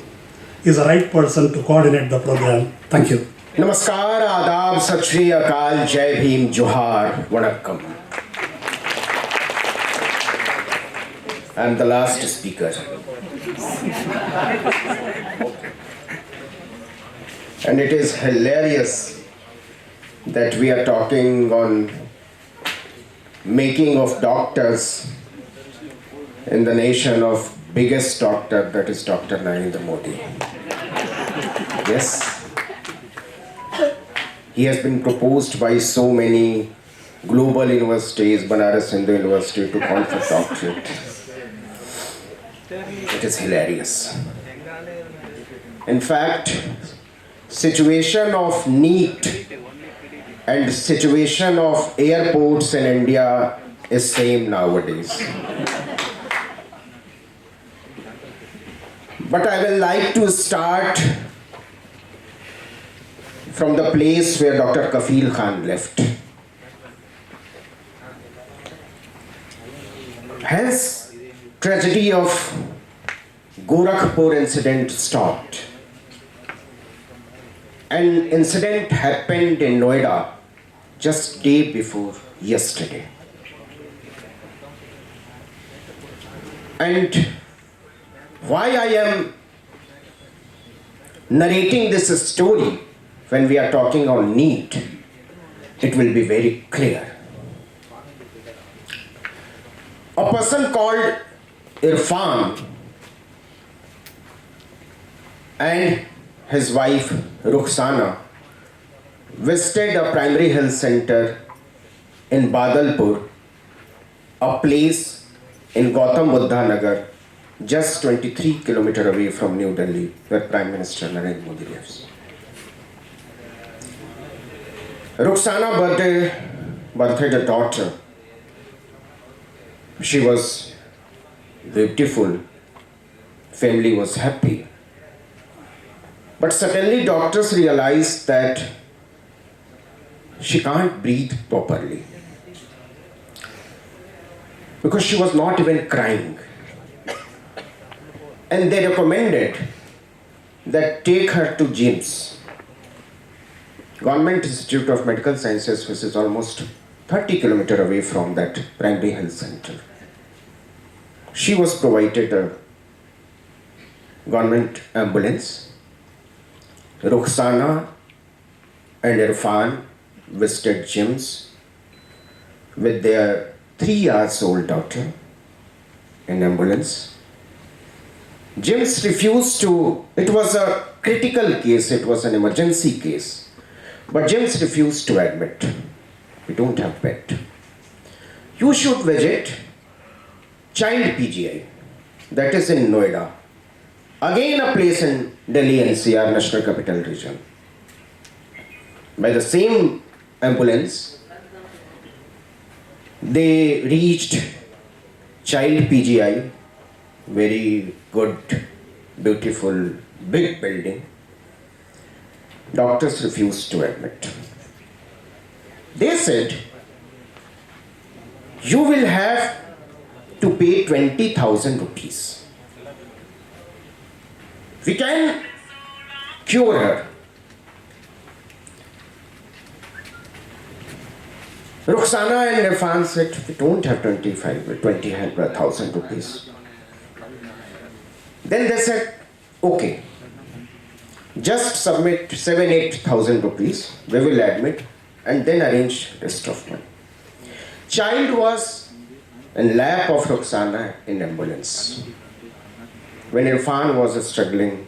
B: He is the right person to coordinate the program. Thank you.
C: Namaskar, Adab, Sat Shri Akal, Jai Bhim, Johar, Vanakkam. I am the last speaker. And it is hilarious that we are talking on making of doctors in the nation of biggest doctor, that is Dr. Narendra Modi. Yes, he has been proposed by so many global universities, Banaras Hindu University, to confer doctorate. It is hilarious. In fact, situation of Neet and situation of airports in India is same nowadays. But I will like to start from the place where Dr. Kafil Khan left. Has tragedy of Gorakhpur incident stopped? An incident happened in Noida just day before yesterday. And why I am narrating this story when we are talking on Neet, it will be very clear. A person called Irfan and his wife Rukhsana visited a primary health center in Badalpur, a place in Gautam Buddha Nagar, just 23 kilometers away from New Delhi, where Prime Minister Narendra Modi lives. Rukhsana birthed a daughter. She was beautiful. Family was happy. But suddenly doctors realized that she can't breathe properly because she was not even crying. And they recommended that take her to GIMS, Government Institute of Medical Sciences, which is almost 30 kilometers away from that primary health center. She was provided a government ambulance. Rukhsana and Irfan visited GIMS with their 3-year-old daughter in ambulance. GIMS refused to, it was a critical case, it was an emergency case, but GIMS refused to admit. We don't have bed. You should visit Child PGI, that is in Noida. again a place in Delhi NCR, National Capital Region. By the same ambulance, they reached Child PGI, very good, beautiful, big building. Doctors refused to admit. They said, you will have to pay 20,000 rupees. We can cure her. Roxana and Irfan said, we don't have 20,000 rupees. Then they said, okay, just submit 7,000-8,000 rupees, we will admit, and then arrange rest of money. Child was in lap of Roxana in ambulance. When Irfan was struggling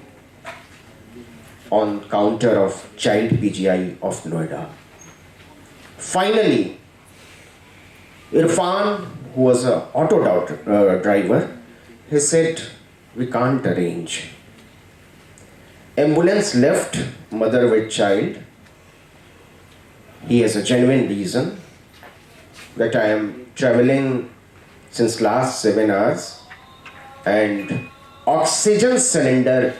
C: on counter of Child PGI of Noida. Finally, Irfan, who was an auto driver, he said, we can't arrange. Ambulance left mother with child. He has a genuine reason that I am traveling since last 7 hours and oxygen cylinder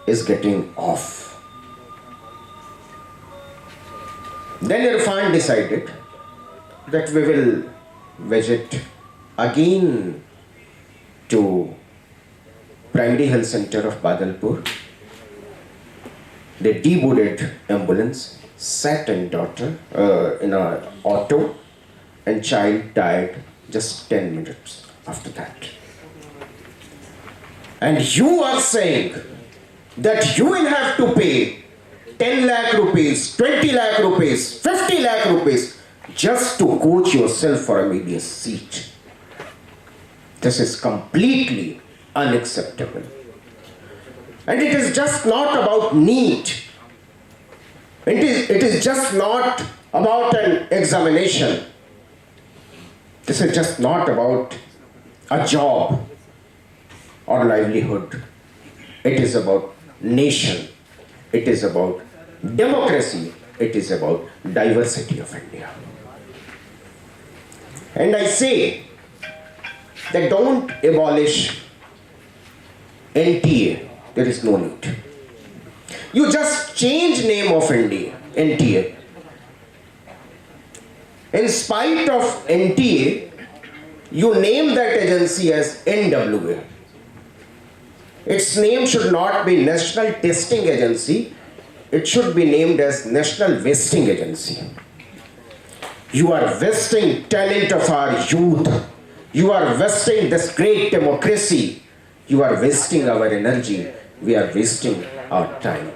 C: is getting off. Then Irfan decided that we will visit again to Primary Health Center of Badalpur. They deboarded ambulance, sat in in an auto, and child died just 10 minutes after that. And you are saying that you will have to pay 10 lakh rupees, 20 lakh rupees, 50 lakh rupees just to coach yourself for a media seat. This is completely unacceptable. And it is just not about Neet. It is just not about an examination. This is just not about a job or livelihood. It is about nation. It is about democracy. It is about diversity of India. And I say that don't abolish NTA. There is no need. You just change name of NTA. In spite of NTA, you name that agency as NWA. Its name should not be National Testing Agency. It should be named as National Wasting Agency. You are wasting talent of our youth. You are wasting this great democracy. You are wasting our energy. We are wasting our time.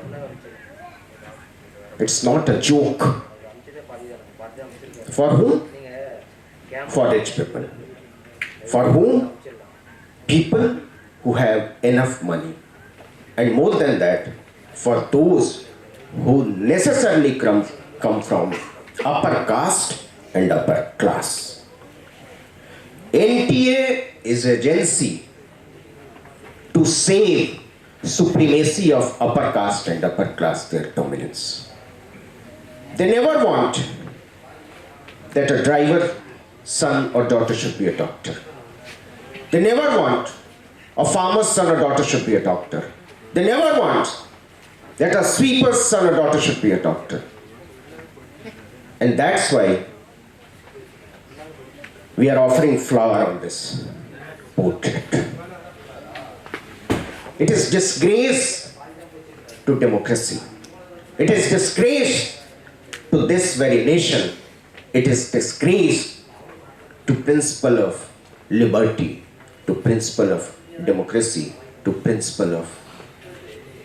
C: It's not a joke. For whom? For rich people. For whom? People who have enough money. And more than that, for those who necessarily come from upper caste and upper class. NTA is an agency to save supremacy of upper caste and upper class, their dominance. They never want that a driver, son or daughter should be a doctor. They never want a farmer's son or daughter should be a doctor. They never want that a sweeper's son or daughter should be a doctor. And that's why we are offering flower on this portrait. It is disgrace to democracy. It is disgrace to this very nation. It is disgrace to principle of liberty, to principle of democracy, to principle of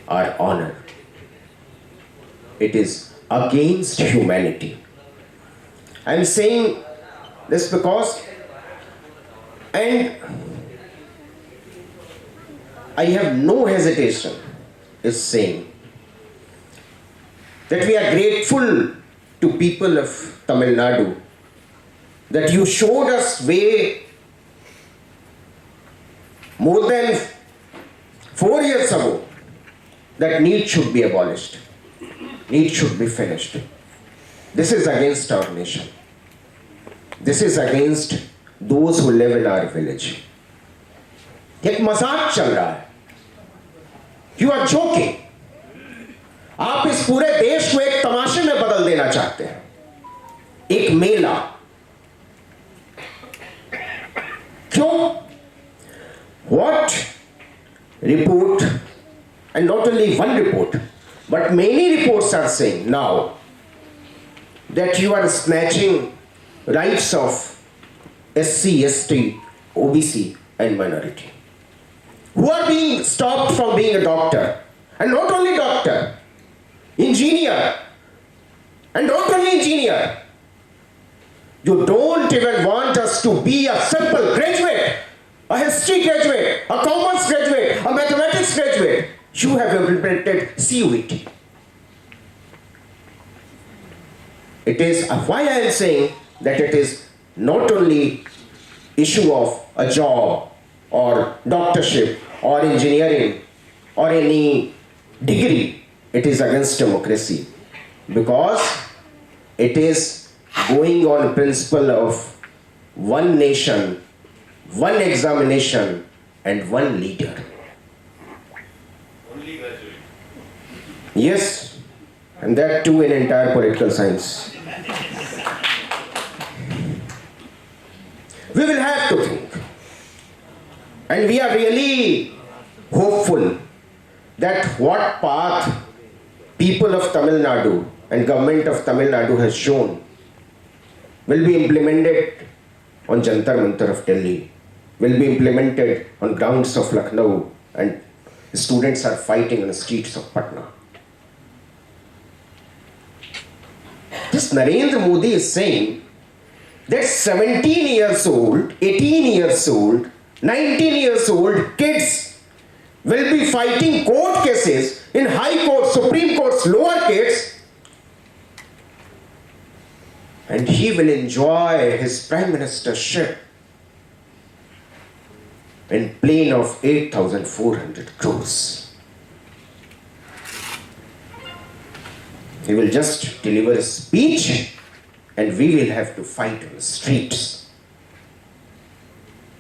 C: our honor. It is against humanity. I am saying this because, and I have no hesitation in saying that we are grateful to people of Tamil Nadu that you showed us way more than 4 years years ago that Neet should be abolished. Neet should be finished. This is against our nation. This is against those who live in our village. एक मजाक चल रहा है. You are joking. आप इस पूरे देश को एक तमाशे में बदल देना चाहते हैं. एक मेला. क्यों? What report, and not only one report, but many reports are saying now that you are snatching rights of SC, ST, OBC and minority, who are being stopped from being a doctor, and not only doctor, engineer, and not only engineer. You don't even want us to be a simple graduate, a history graduate, a commerce graduate, a mathematics graduate. You have implemented CUET. It is why I am saying that it is not only issue of a job or doctorship or engineering or any degree. It is against democracy because it is going on principle of one nation, one examination and one leader.
D: Only graduate.
C: Yes, and that too in entire political science. We will have to think, and we are really hopeful that what path people of Tamil Nadu and government of Tamil Nadu has shown will be implemented on Jantar Mantar of Delhi, will be implemented on grounds of Lucknow, and students are fighting on the streets of Patna. This Narendra Modi is saying that 17 years old, 18 years old, 19 years old kids will be fighting court cases in High Court, Supreme Court's lower courts, and he will enjoy his Prime Ministership in plane of 8,400 crores. He will just deliver a speech and we will have to fight on the streets.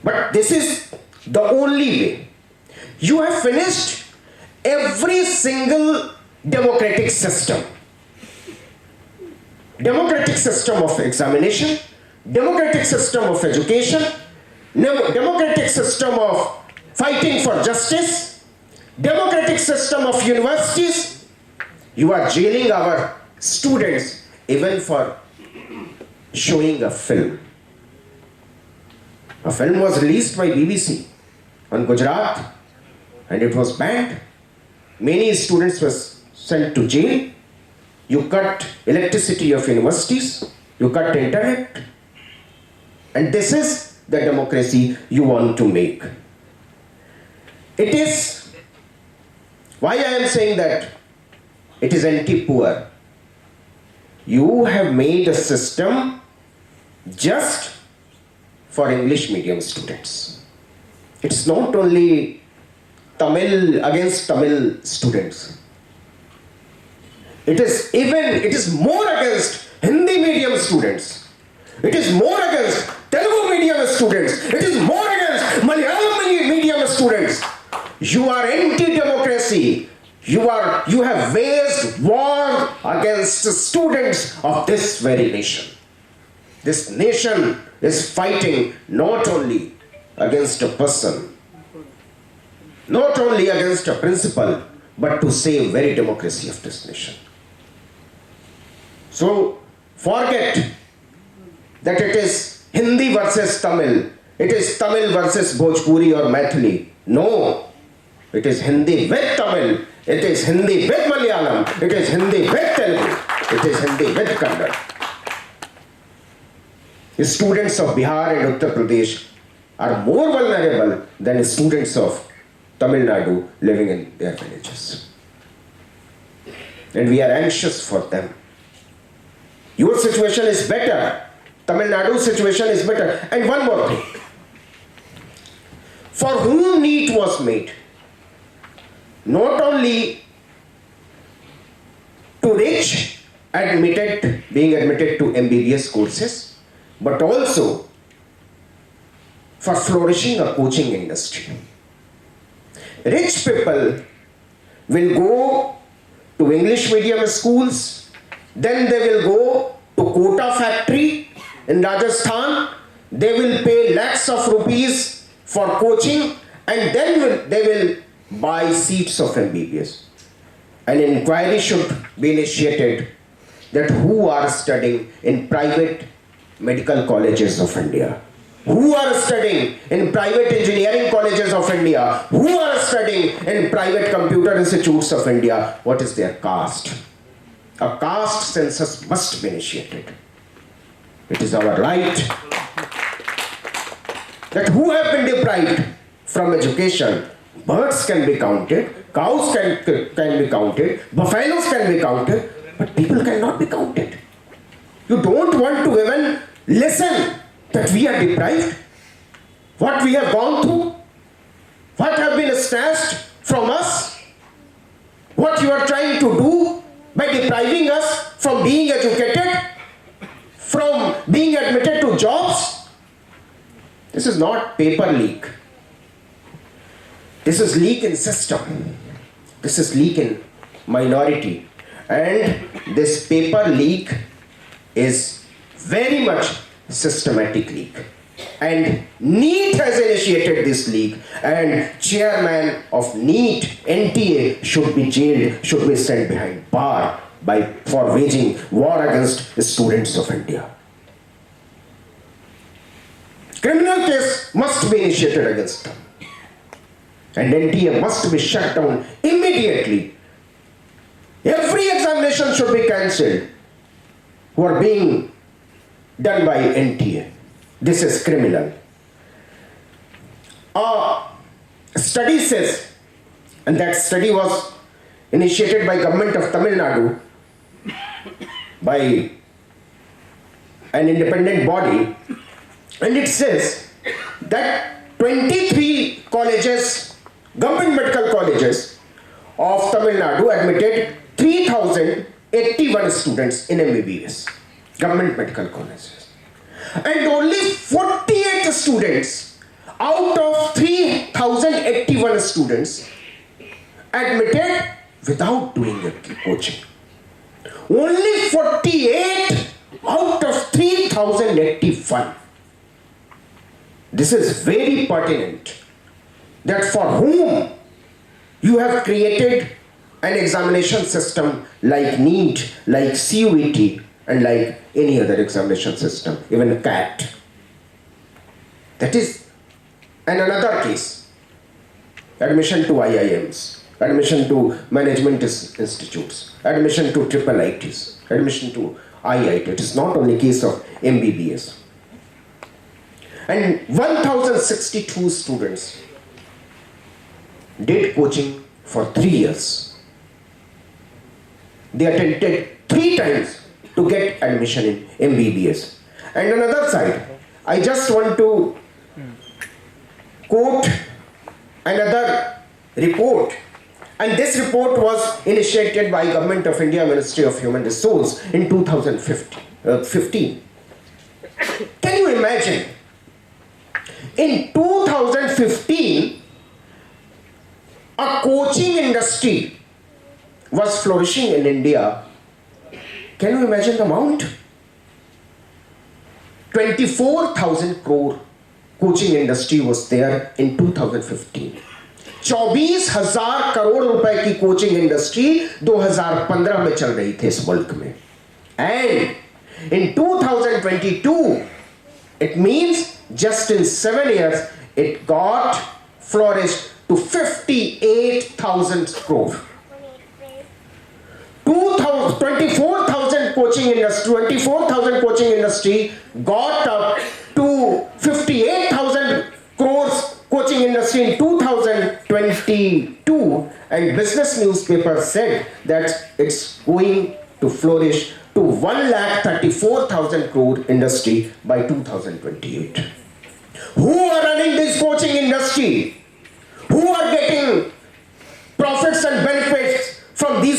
C: But this is the only way. You have finished every single democratic system. Democratic system of examination, democratic system of education, democratic system of fighting for justice, democratic system of universities. You are jailing our students even for showing a film. A film was released by BBC on Gujarat and it was banned. Many students were sent to jail. You cut electricity of universities, you cut internet, and this is the democracy you want to make. It is why I am saying that it is anti-poor. You have made a system just for English medium students. It's not only Tamil against Tamil students. It is more against Hindi medium students. It is more against Telugu medium students. It is more against Malayalam medium students. You are anti-democracy. You have waged war against the students of this very nation. This nation is fighting not only against a person, not only against a principle, but to save very democracy of this nation. So forget that it is Hindi versus Tamil. It is Tamil versus Bhojpuri or Maithili. No, it is Hindi with Tamil. It is Hindi with Malayalam. It is Hindi with Telugu. It is Hindi with Kannada. The students of Bihar and Uttar Pradesh are more vulnerable than students of Tamil Nadu living in their villages. And we are anxious for them. Your situation is better. Tamil Nadu's situation is better. And one more thing. For whom Neet was made? not only to rich being admitted to MBBS courses, but also for flourishing a coaching industry. Rich people will go to English medium schools, then they will go to quota factory in Rajasthan, they will pay lakhs of rupees for coaching, and then they will buy seats of MBBS. An inquiry should be initiated that who are studying in private medical colleges of India, who are studying in private engineering colleges of India, who are studying in private computer institutes of India, what is their caste. A caste census must be initiated. It is our right that who have been deprived from education. Birds can be counted, cows can be counted, buffaloes can be counted, but people cannot be counted. You don't want to even listen that we are deprived, what we have gone through, what have been snatched from us, what you are trying to do by depriving us from being educated, from being admitted to jobs. This is not paper leak. This is leak in system. This is leak in minority. And this paper leak is very much systematic leak. And Neet has initiated this leak, and chairman of Neet, NTA, should be jailed, should be sent behind bar for waging war against the students of India. Criminal case must be initiated against them. And NTA must be shut down immediately. Every examination should be cancelled who are being done by NTA. This is criminal. A study says, and that study was initiated by government of Tamil Nadu by an independent body, and it says that 23 colleges, government medical colleges of Tamil Nadu admitted 3,081 students in MBBS, government medical colleges. And only 48 students out of 3,081 students admitted without doing a coaching. Only 48 out of 3,081. This is very pertinent, that for whom you have created an examination system like Neet, like CUET, and like any other examination system, even CAT. That is another case. Admission to IIMs, admission to management institutes, admission to IIITs, admission to IIT. It is not only case of MBBS. And 1,062 students did coaching for 3 years. They attempted 3 times to get admission in MBBS. And on the other side, I just want to quote another report. And this report was initiated by Government of India Ministry of Human Resource in 2015. Can you imagine? In 2015, a coaching industry was flourishing in India. Can you imagine the amount? 24,000 crore coaching industry was there in 2015. 24,000 crore रुपए की coaching industry 2015 में चल रही थी इस मुल्क में. And in 2022, it means just in 7 years, it got flourished to 58,000 crore. 24,000 coaching industry got up to 58,000 crores coaching industry in 2022, and business newspaper said that it's going to flourish to 1,34,000 crore industry by 2028. Who are running this coaching industry? Who are getting profits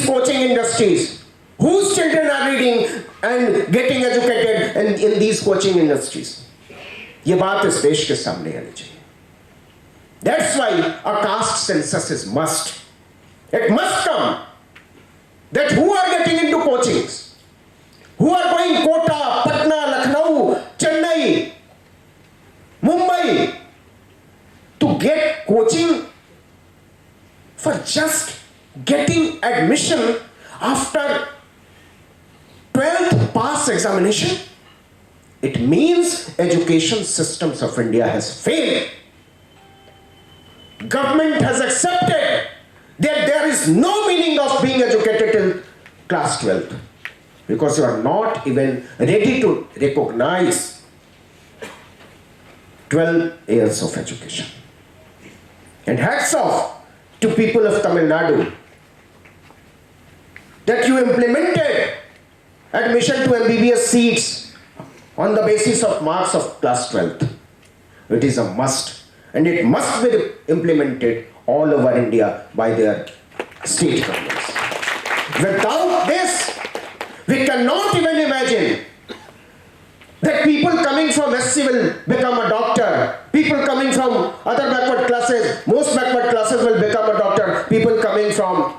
C: these coaching industries? Whose children are reading and getting educated in these coaching industries? ये बात इस देश के सामने आनी चाहिए. That's why a caste census is must. It must come. That who are getting into coachings? Who are going Kota, Patna, Lucknow, Chennai, Mumbai to get coaching for just getting admission after 12th pass examination? It means education systems of India has failed. Government has accepted that there is no meaning of being educated till class 12th because you are not even ready to recognize 12 years of education. And hats off to people of Tamil Nadu that you implemented admission to MBBS seats on the basis of marks of class 12th. It is a must. And it must be implemented all over India by their state governments. Without this, we cannot even imagine that people coming from SC will become a doctor. People coming from other backward classes, most backward classes will become a doctor. People coming from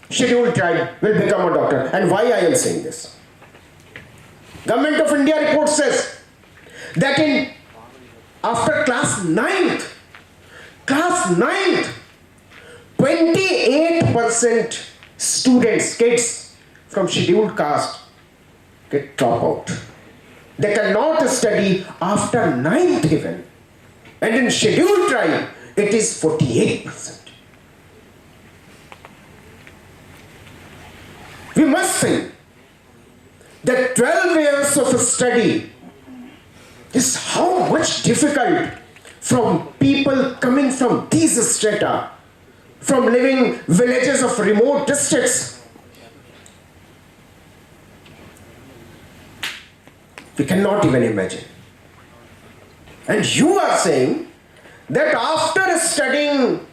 C: scheduled tribe will become a doctor. And why I am saying this? Government of India report says that after class 9th, 28% students, kids from scheduled caste get drop out. They cannot study after 9th even. And in scheduled tribe, it is 48%. We must think that 12 years of study is how much difficult from people coming from these strata, from living villages of remote districts. We cannot even imagine. And you are saying that after studying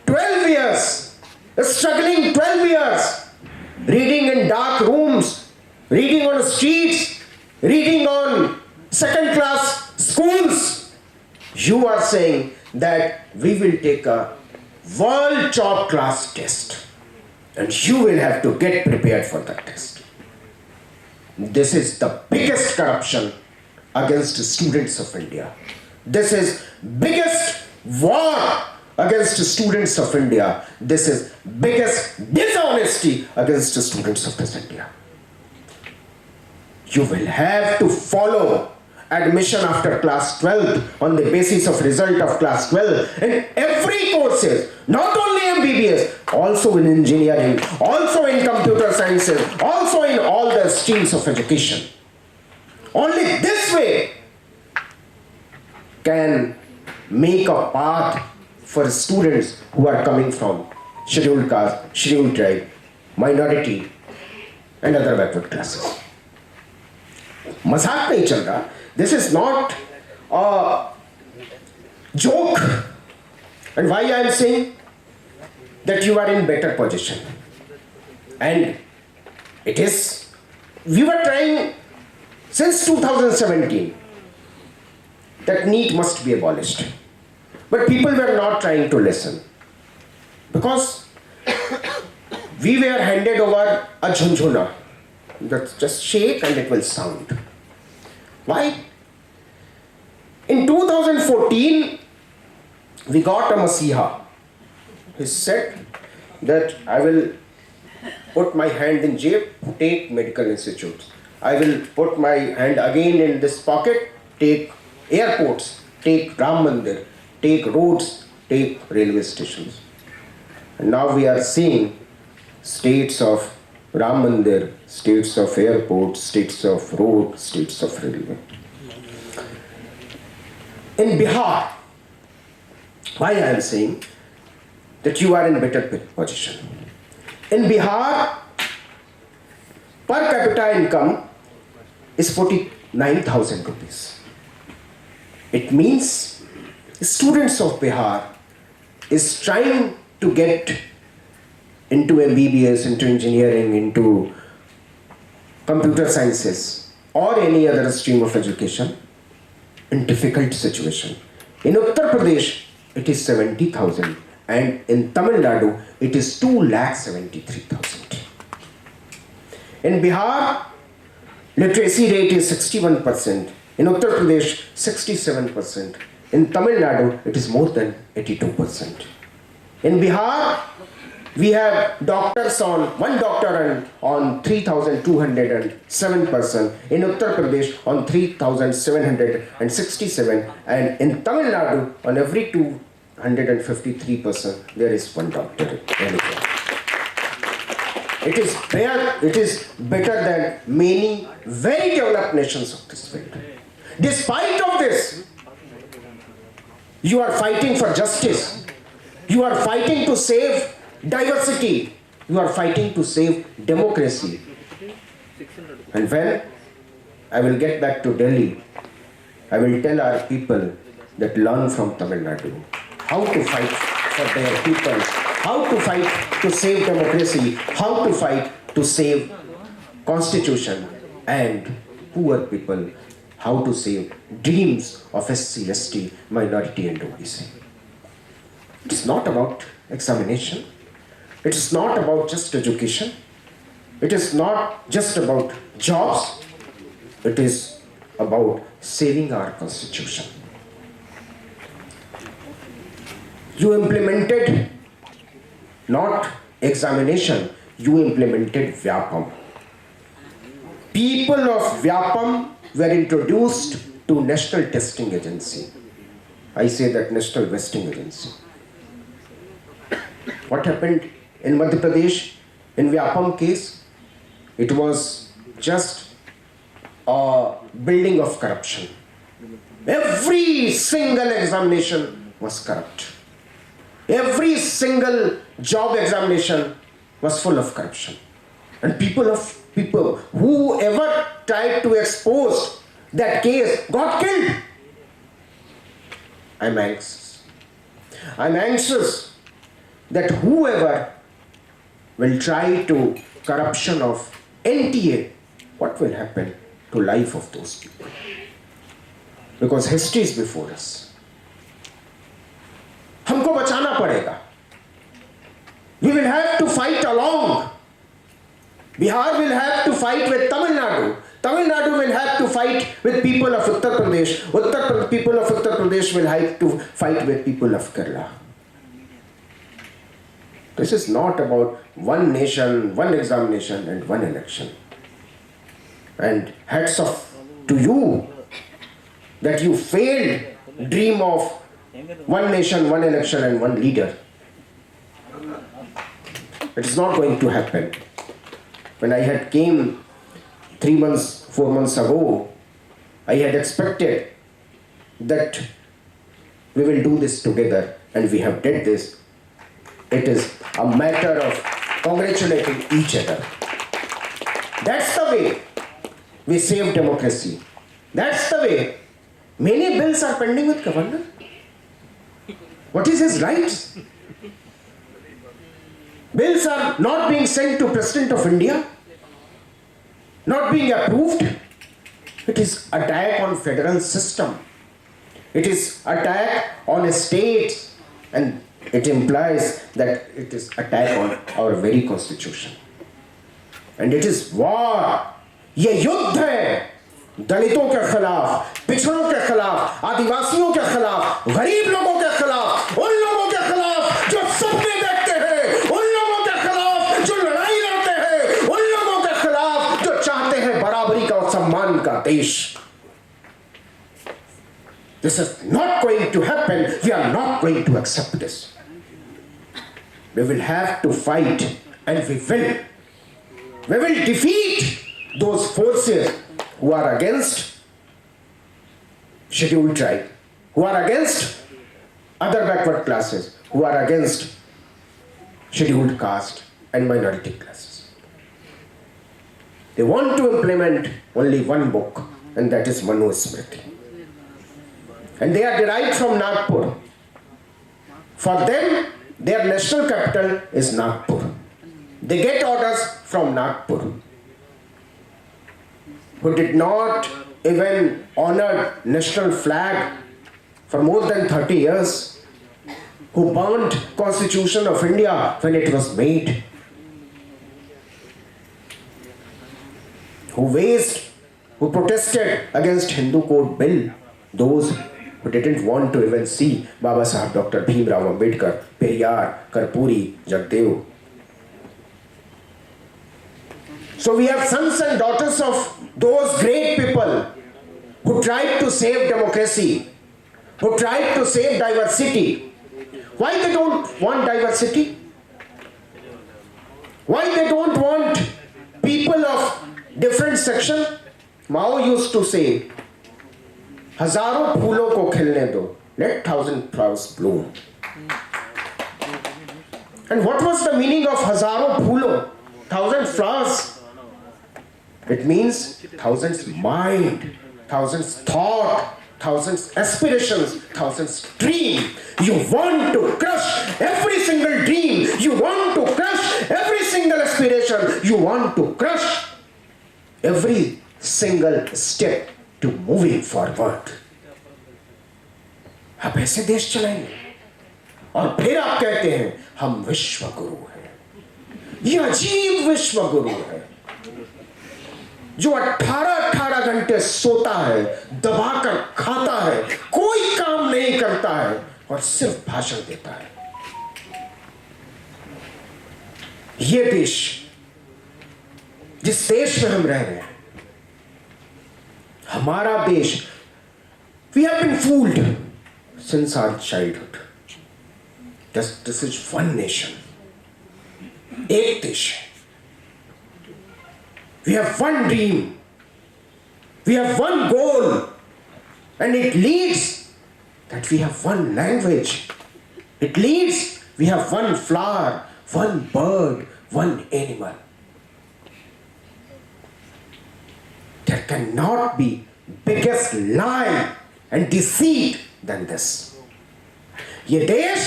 C: 12 years, struggling 12 years, reading in dark rooms, reading on streets, reading on second-class schools, you are saying that we will take a world job class test and you will have to get prepared for that test. This is the biggest corruption against students of India. This is biggest war against students of India. This is biggest dishonesty against students of this India. You will have to follow admission after class 12 on the basis of result of class 12 in every courses, not only MBBS, also in engineering, also in computer sciences, also in all the streams of education. Only this way can make a path for students who are coming from scheduled caste, scheduled tribe, minority and other backward classes. मजाक नहीं चल रहा. This is not a joke. And why I am saying that you are in better position. And it is, we were trying since 2017 that Neet must be abolished. But people were not trying to listen. Because we were handed over a jhunjhuna. Just shake and it will sound. Why? In 2014, we got a Masiha. He said that I will put my hand in jib, take medical institutes. I will put my hand again in this pocket, take airports, take Ram Mandir, take roads, take railway stations. And now we are seeing states of Ram Mandir, states of airports, states of road, states of railway. In Bihar, why I am saying that you are in better position. In Bihar, per capita income is 49,000 rupees. It means students of Bihar is trying to get into MBBS, into engineering, into computer sciences, or any other stream of education in difficult situation. In Uttar Pradesh, it is 70,000, and in Tamil Nadu, it is 2,73,000. In Bihar, literacy rate is 61%. In Uttar Pradesh, 67%. In Tamil Nadu, it is more than 82%. In Bihar, we have doctors one doctor on 3,207 person. In Uttar Pradesh, on 3,767. And in Tamil Nadu, on every 253 person, there is one doctor. It is better than many very developed nations of this world. Despite of this, you are fighting for justice. You are fighting to save diversity. You are fighting to save democracy. And when I will get back to Delhi, I will tell our people that learn from Tamil Nadu how to fight for their people, how to fight to save democracy, how to fight to save constitution, and poor people, how to save dreams of SC, ST, minority and OBC. It is not about examination. It is not about just education. It is not just about jobs. It is about saving our constitution. You implemented not examination, you implemented Vyapam. People of Vyapam were introduced to National Testing Agency. I say that National Vesting Agency. What happened in Madhya Pradesh in Vyapam case? It was just a building of corruption. Every single examination was corrupt. Every single job examination was full of corruption. And whoever tried to expose that case got killed. I'm anxious. I'm anxious that whoever will try to corruption of NTA, what will happen to life of those people? Because history is before us. हमको बचाना पड़ेगा. We will have to fight along. Bihar will have to fight with Tamil Nadu. Tamil Nadu will have to fight with people of Uttar Pradesh. People of Uttar Pradesh will have to fight with people of Kerala. This is not about one nation, one examination and one election. And hats off to you that you failed dream of one nation, one election and one leader. It is not going to happen. When I had came 3 months, 4 months ago, I had expected that we will do this together, and we have did this. It is a matter of congratulating each other. That's the way we save democracy. That's the way. Many bills are pending with governor. What is his rights? Bills are not being sent to President of India, not being approved. It is attack on federal system. It is attack on states, and it implies that it is attack on our very constitution. And it is war. ये युद्ध है दलितों के खिलाफ, पिछड़ों के खिलाफ, आदिवासियों के खिलाफ, गरीब लोगों के खिलाफ, उन लोगों के खिलाफ जो सपने देखते हैं, उन लोगों के खिलाफ जो लड़ाई लड़ते हैं, उन लोगों के खिलाफ जो चाहते हैं बराबरी का और सम्मान का देश. This is not going to happen. We are not going to accept this. We will have to fight, and we will. We will defeat those forces who are against scheduled tribe, who are against other backward classes, who are against scheduled caste and minority classes. They want to implement only one book, and that is Manu Smriti. And they are derived from Nagpur. For them, their national capital is Nagpur. They get orders from Nagpur, who did not even honor national flag for more than 30 years, who burnt Constitution of India when it was made, who protested against Hindu Code Bill, those who didn't want to even see Baba Sahib Dr. Bhimrao Ambedkar, Periyar, Karpuri, Jagdev. So we have sons and daughters of those great people who tried to save democracy, who tried to save diversity. Why they don't want diversity? Why they don't want people of different section? Mao used to say, हजारों फूलों को खिलने दो, let thousand flowers bloom. And what was the meaning of हजारों फूलों, thousand flowers? It means thousands mind, thousands thought, thousands aspirations, thousands dream. You want to crush every single dream. You want to crush every single aspiration. You want to crush every single step to moving forward. आप ऐसे देश चलाएंगे और फिर आप कहते हैं हम विश्व गुरु हैं। ये अजीब विश्व गुरु है जो 18 घंटे सोता है, दबाकर खाता है, कोई काम नहीं करता है और सिर्फ भाषण देता है। ये देश, जिस देश में हम रह रहे हैं, हमारा देश, we have been fooled since our childhood. This is one nation, एक देश है। We have one dream, we have one goal, and it leads that we have one language. It leads we have one flower, one bird, one animal. There cannot be biggest lie and deceit than this. ये देश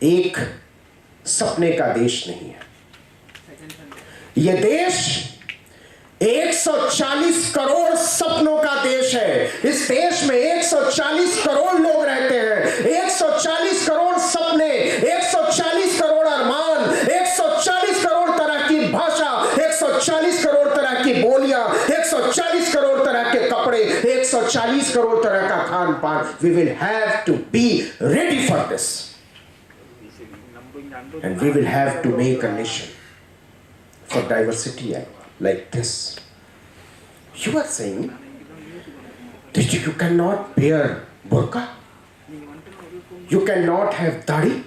C: एक सपने का देश नहीं है। ये देश 140 करोड़ सपनों का देश है। इस देश में 140 करोड़ लोग रहते हैं। 140 करोड़ सपने, 140 करोड़ अरमान, 140 करोड़ तरह की भाषा, 140 करोड़ तरह की बोलियां, 140 करोड़ तरह के कपड़े, 140 करोड़ तरह का खान पान. We will have to be ready for this. And we will have to make a nation for diversity like this. You are saying that you cannot wear burqa, you cannot have dadi,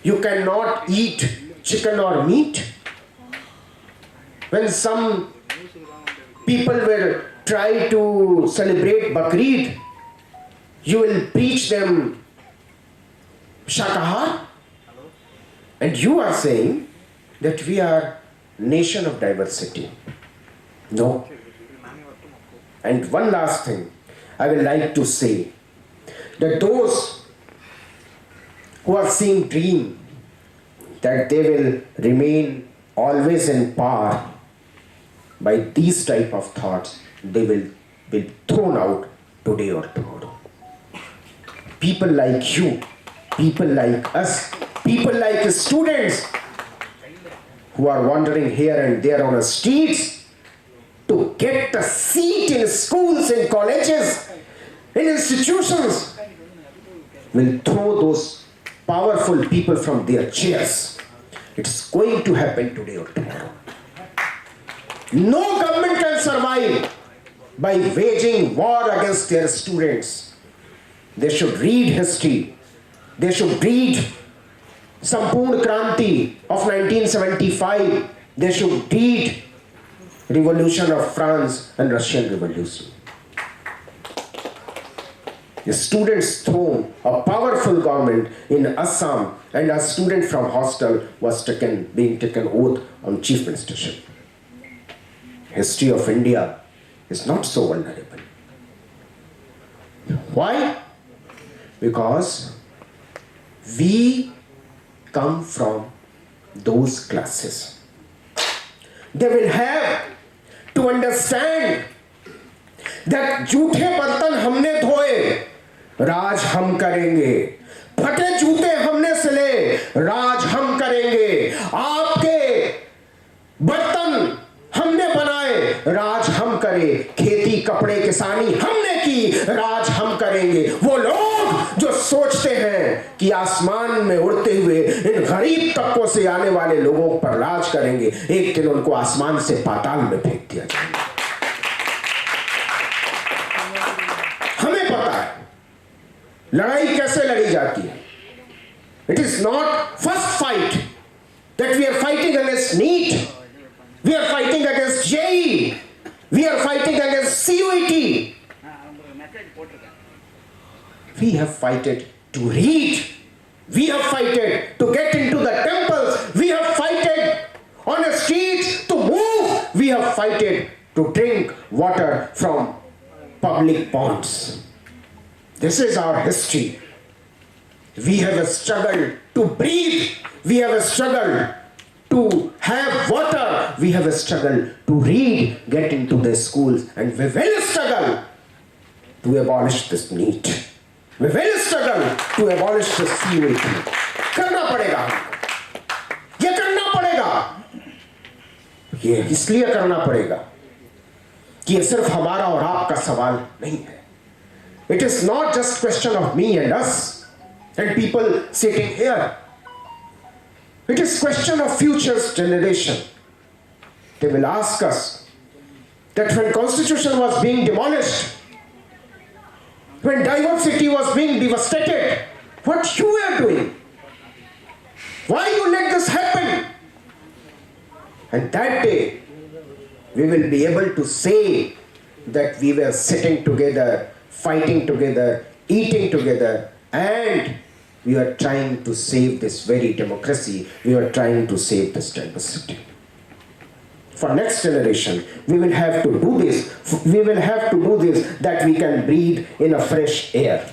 C: you cannot eat chicken or meat. When some people will try to celebrate Bakrid, you will preach them Shakahar, and you are saying that we are nation of diversity. No. And one last thing I will like to say, that those who are seeing dream that they will remain always in power, by these type of thoughts they will be thrown out today or tomorrow. People like you, people like us, people like students who are wandering here and there on the streets to get a seat in schools, in colleges, in institutions, will throw those powerful people from their chairs. It's going to happen today or tomorrow. No government can survive by waging war against their students. They should read history. They should read Sampurna Kranti of 1975. They should read Revolution of France and Russian Revolution. The students threw a powerful government in Assam, and a student from hostel was being taken oath on chief ministership. History of India is not so vulnerable. Why? Because we come from those classes. They will have to understand that झूठे बर्तन हमने धोए, राज हम करेंगे, फटे जूते हमने सिले, राज हम करेंगे, आपके बर्तन हमने बनाए, राज हम करे, खेती कपड़े किसानी हमने की, राज हम करेंगे। वो लोग जो सोचते हैं कि आसमान में उड़ते हुए इन गरीब तबकों से आने वाले लोगों पर राज करेंगे, एक दिन उनको आसमान से पाताल में फेंक दिया जाएगा। हमें पता है लड़ाई कैसे लड़ी जाती है। It is not first fight that we are fighting against NEET, we are fighting against JE, we are fighting against CUET. We have fighted to read, we have fighted to get into the temples, we have fighted on the streets to move, we have fighted to drink water from public ponds. This is our history. We have a struggle to breathe, we have a struggle to have water, we have a struggle to read, get into the schools, and we will struggle to abolish this NEET. We will struggle to abolish this CUET. करना पड़ेगा, ये करना पड़ेगा, ये इसलिए करना पड़ेगा कि ये सिर्फ हमारा और आपका सवाल नहीं है. It is not just question of me and us and people sitting here. It is question of future's generation. They will ask us that when Constitution was being demolished, when diversity was being devastated, what you were doing? Why you let this happen? And that day, we will be able to say that we were sitting together, fighting together, eating together, and we are trying to save this very democracy. We are trying to save this diversity. For next generation, we will have to do this. We will have to do this that we can breathe in a fresh air.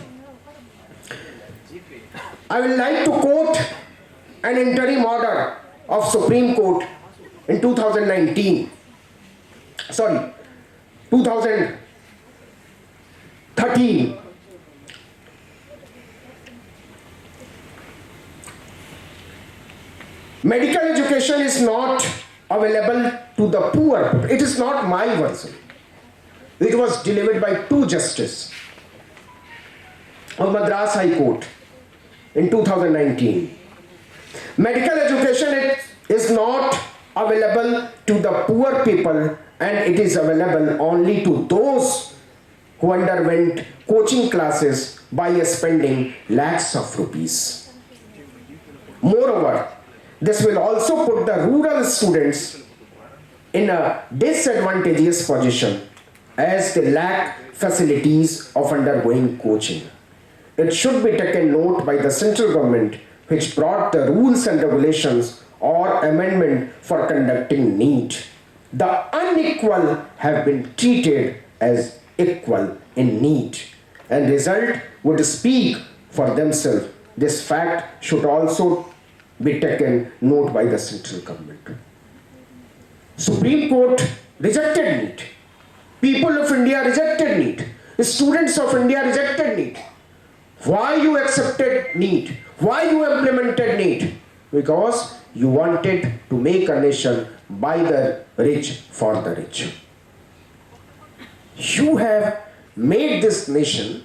C: I would like to quote an interim order of Supreme Court in 2013. Medical education is not available to the poor. It is not my version. It was delivered by two justices of Madras High Court in 2019. Medical education is not available to the poor people, and it is available only to those who underwent coaching classes by spending lakhs of rupees. Moreover, this will also put the rural students in a disadvantageous position as they lack facilities of undergoing coaching. It should be taken note by the central government, which brought the rules and regulations or amendment for conducting NEET. The unequal have been treated as equal in NEET, and result would speak for themselves. This fact should also be taken note by the central government. Supreme Court rejected NEET. People of India rejected NEET. Students of India rejected NEET. Why you accepted NEET? Why you implemented NEET? Because you wanted to make a nation by the rich for the rich. You have made this nation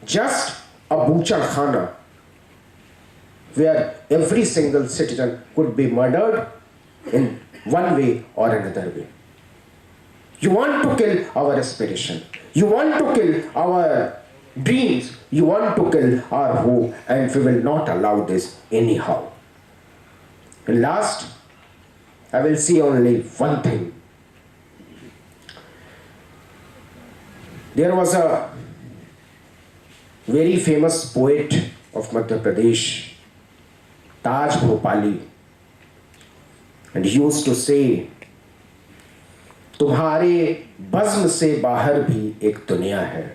C: just a butcher khana, where every single citizen could be murdered in one way or another way. You want to kill our aspiration. You want to kill our dreams. You want to kill our hope, and we will not allow this anyhow. And last, I will say only one thing. There was a very famous poet of Madhya Pradesh, Taj Bhopali, and he used to say, तुम्हारे बज़्म से बाहर भी एक दुनिया है.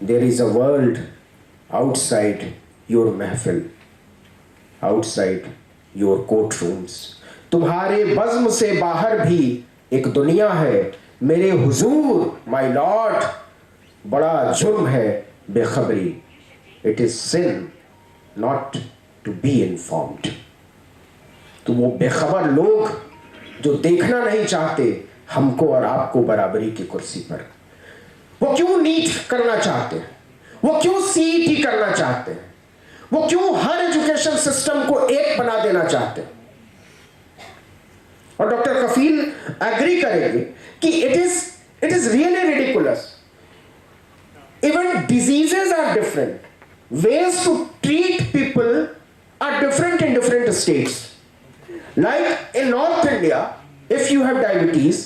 C: There is a world outside your महफिल, outside your courtrooms. तुम्हारे बज़्म से बाहर भी एक दुनिया है मेरे हुजूर, my lord. बड़ा जुर्म है बेखबरी. It is sin not to be informed. तो वो बेखबर लोग जो देखना नहीं चाहते हमको और आपको बराबरी की कुर्सी पर, वो क्यों नीट करना चाहते हैं, वो क्यों सीईटी करना चाहते हैं, वो क्यों हर एजुकेशन सिस्टम को एक बना देना चाहते हैं. और डॉक्टर कफील एग्री करेंगे कि it is really ridiculous. Even diseases are different, ways to treat people are different in different states. Like in North India, if you have diabetes,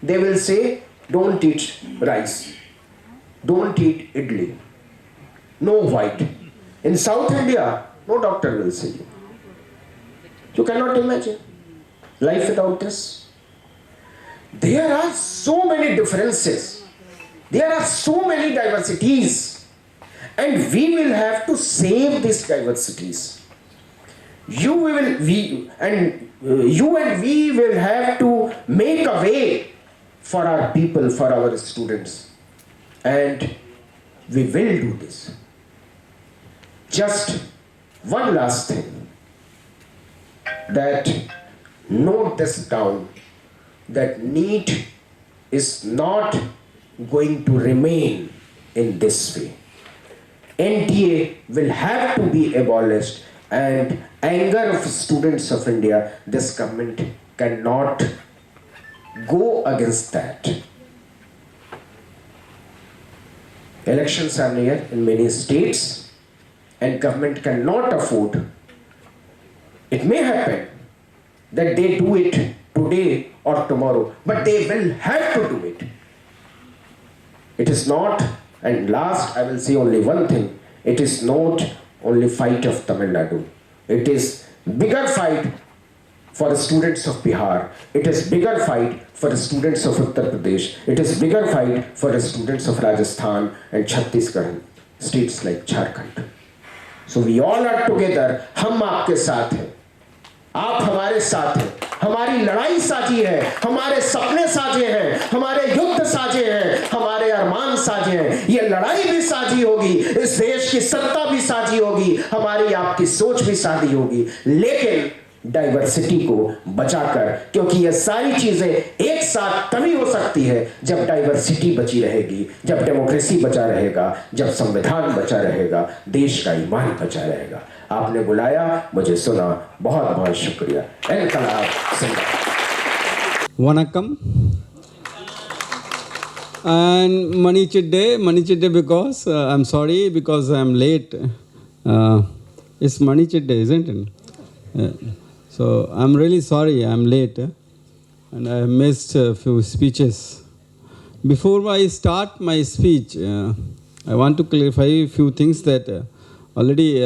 C: they will say don't eat rice, don't eat idli, no white. In South India, no doctor will say you. You cannot imagine life without this. There are so many differences, there are so many diversities, and we will have to save these diversities. You and we will have to make a way for our people, for our students, and we will do this. Just one last thing, that note this down, that NEET is not going to remain in this way. NTA will have to be abolished, and anger of students of India, this government cannot go against that. Elections are near in many states, and government cannot afford. It may happen that they do it today or tomorrow, but they will have to do it. It is not, and last I will say only one thing, it is not only fight of Tamil Nadu. It is bigger fight for the students of Bihar. It is bigger fight for the students of Uttar Pradesh. It is bigger fight for the students of Rajasthan and Chhattisgarh, states like Jharkhand. So we all are together. हम आपके साथ हैं, आप हमारे साथ हैं. हमारी लड़ाई साझी है, हमारे सपने साझे हैं, हमारे युद्ध साझे हैं, हमारे अरमान साझे हैं. ये लड़ाई भी साझी होगी, इस देश की सत्ता भी साझी होगी, हमारी आपकी सोच भी साझी होगी, लेकिन डाइवर्सिटी को बचाकर, क्योंकि ये सारी चीजें एक साथ तभी हो सकती है जब डाइवर्सिटी बची रहेगी, जब डेमोक्रेसी बचा रहेगा, जब संविधान बचा रहेगा, देश का ईमान बचा रहेगा. आपने बुलाया, मुझे सुना, बहुत बहुत शुक्रिया. इनकलाब जिंदाबाद.
D: Vanakkam. And Manichidde because I'm sorry because I'm late. It's Manichidde, isn't it? So I'm really sorry I'm late and I missed a few speeches. Before I start my speech, I want to clarify a few things that already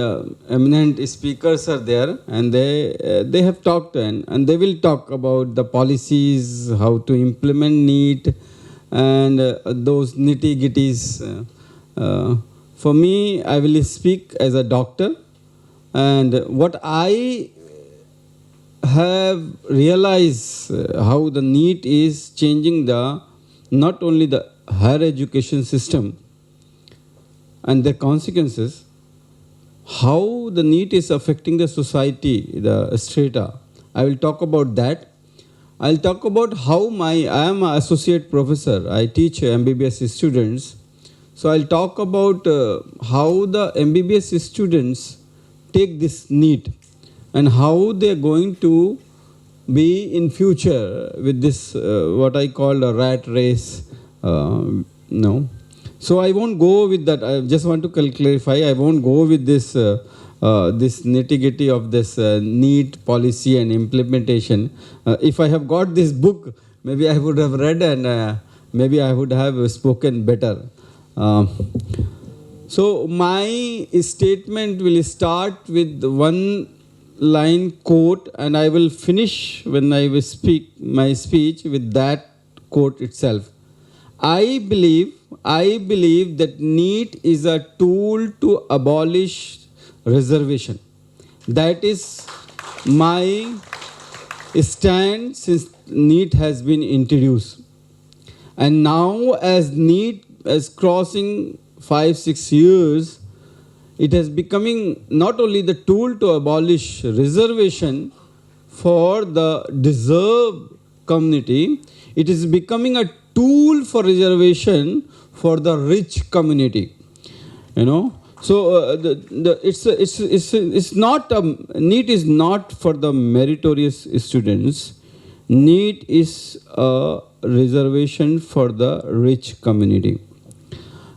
D: eminent speakers are there and they have talked and they will talk about the policies, how to implement NEET and those nitty-gritties. For me, I will speak as a doctor, and what I have realized how the NEET is changing the not only the higher education system and their consequences, how the NEET is affecting the society, the strata. I will talk about that. I'll talk about how I am an associate professor. I teach MBBS students. So I'll talk about how the MBBS students take this NEET and how they're going to be in future with this what I call a rat race. No. So I won't go with that. I just want to clarify. I won't go with this this nitty-gritty of this NEET policy and implementation. If I have got this book, maybe I would have read and maybe I would have spoken better. So my statement will start with one line quote and I will finish when I will speak my speech with that quote itself. I believe that NEET is a tool to abolish reservation. That is my stand since Neet has been introduced. And now as Neet is crossing 5-6 years, it is becoming not only the tool to abolish reservation for the deserved community, it is becoming a tool for reservation for the rich community. You know, so it's not Neet is not for the meritorious students. Neet is a reservation for the rich community.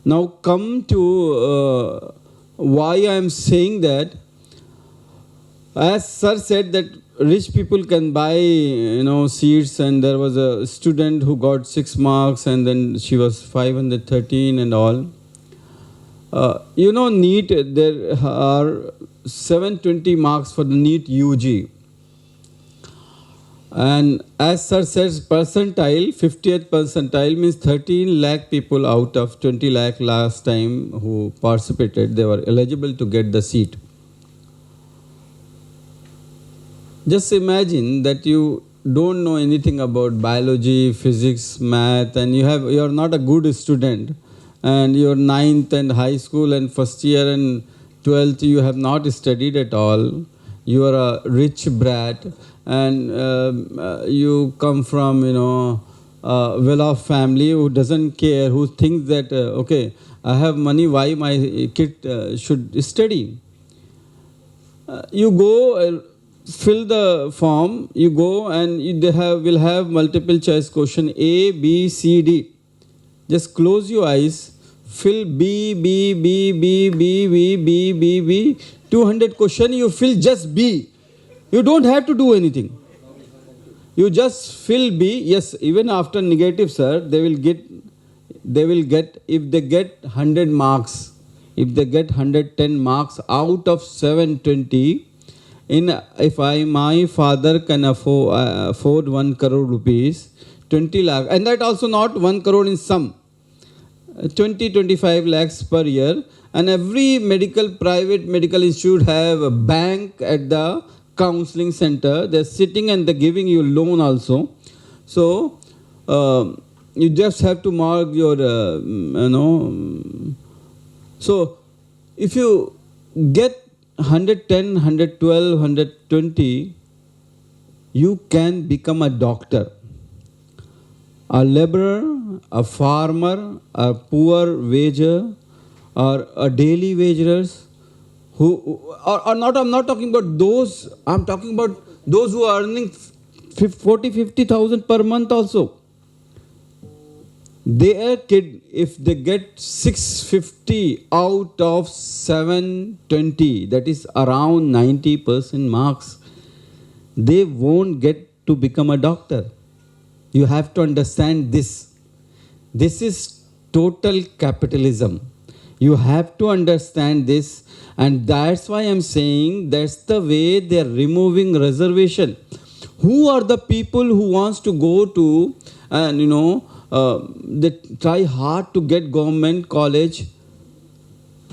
D: Now come to why I am saying that. As sir said that rich people can buy, seats, and there was a student who got 6 marks and then she was 513 and all. Neet, there are 720 marks for the Neet UG. And as sir says, percentile, 50th percentile means 13 lakh people out of 20 lakh last time who participated, they were eligible to get the seat. Just imagine that you don't know anything about biology, physics, math, and you are not a good student, and your 9th and high school and first year and 12th you have not studied at all. You are a rich brat, and you come from a well-off family who doesn't care, who thinks that okay, I have money, why my kid should study? You go. Fill the form, you go and will have multiple choice question A, B, C, D. Just close your eyes, fill B, B, B, B, B, B, B, B, B. 200 question, you fill just B. You don't have to do anything. You just fill B. Yes, even after negative, sir, they will get, if they get 100 marks, if they get 110 marks out of 720, if my father can afford 1 crore rupees, 20 lakh, and that also not 1 crore in sum, 20-25 lakhs per year, and every private medical institute have a bank at the counseling center. They're sitting and they're giving you loan also. So you just have to mark your, So if you get 110, 112, 120, you can become a doctor, a laborer, a farmer, a poor wager, or a daily wagerers, I'm not talking about those, I'm talking about those who are earning 40,000-50,000 per month also. Their kid, if they get 650 out of 720, that is around 90% marks, they won't get to become a doctor. You have to understand this. This is total capitalism. You have to understand this, and that's why I'm saying that's the way they're removing reservation. Who are the people who wants to go to and they try hard to get government college?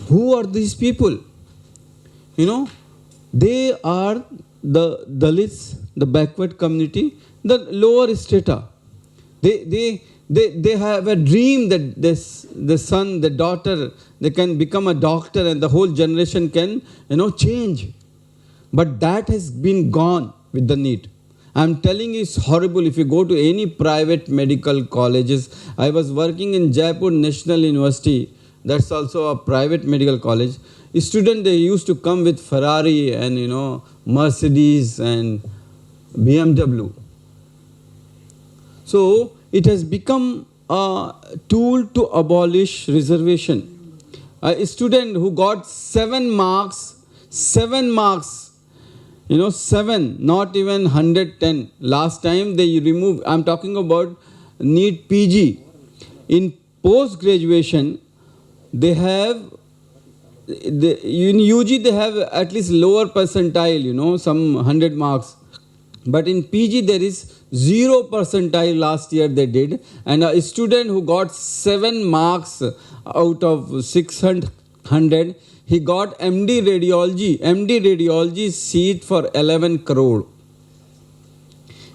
D: Who are these people? They are the Dalits, the backward community, the lower strata. They have a dream that the son, the daughter, they can become a doctor and the whole generation can, change. But that has been gone with the Neet. I'm telling you, it's horrible. If you go to any private medical colleges, I was working in Jaipur National University, that's also a private medical college. Students, they used to come with Ferrari and, Mercedes and BMW. So it has become a tool to abolish reservation. A student who got 7 marks, 7, not even 110. Last time they removed, I'm talking about Neet PG. In post-graduation, they have, in UG they have at least lower percentile, some 100 marks. But in PG there is 0 percentile last year they did. And a student who got 7 marks out of 600, he got MD radiology seat for 11 crore.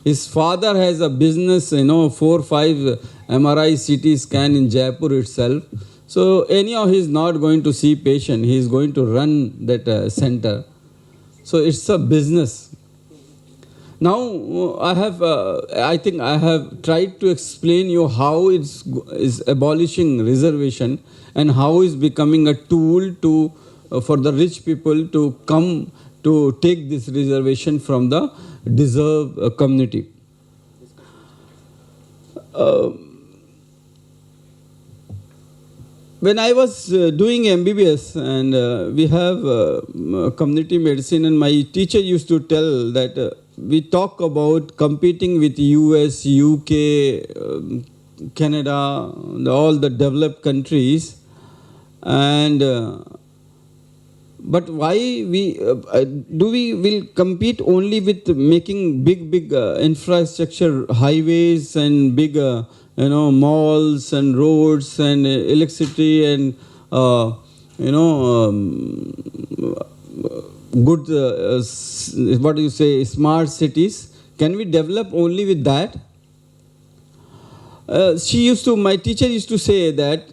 D: His father has a business, 4-5 MRI CT scan in Jaipur itself. So anyhow, he is not going to see patient. He is going to run that center. So it's a business. Now I think I have tried to explain you how it's is abolishing reservation and how it's becoming a tool to for the rich people to come to take this reservation from the deserved community. When I was doing MBBS and we have community medicine, and my teacher used to tell that we talk about competing with US, UK, Canada, all the developed countries, and but why we will compete only with making big infrastructure, highways and big malls and roads and electricity and good what do you say, smart cities? Can we develop only with that? My teacher used to say that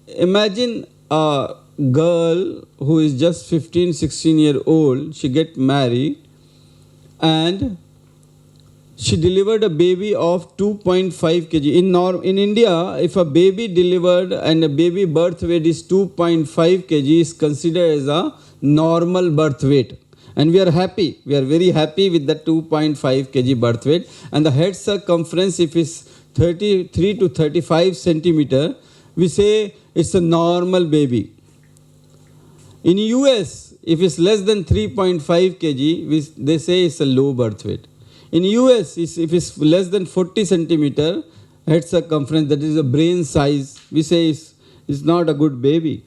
D: imagine a girl who is just 15-16-year-old, she get married and she delivered a baby of 2.5 kg. In India, if a baby delivered and a baby birth weight is 2.5 kg, is considered as a normal birth weight. And we are happy. We are very happy with the 2.5 kg birth weight. And the head circumference, if it's 33 to 35 centimeter, we say it's a normal baby. In US, if it's less than 3.5 kg, they say it's a low birth weight. In US, if it's less than 40 centimeter head circumference, that is a brain size, we say it's not a good baby.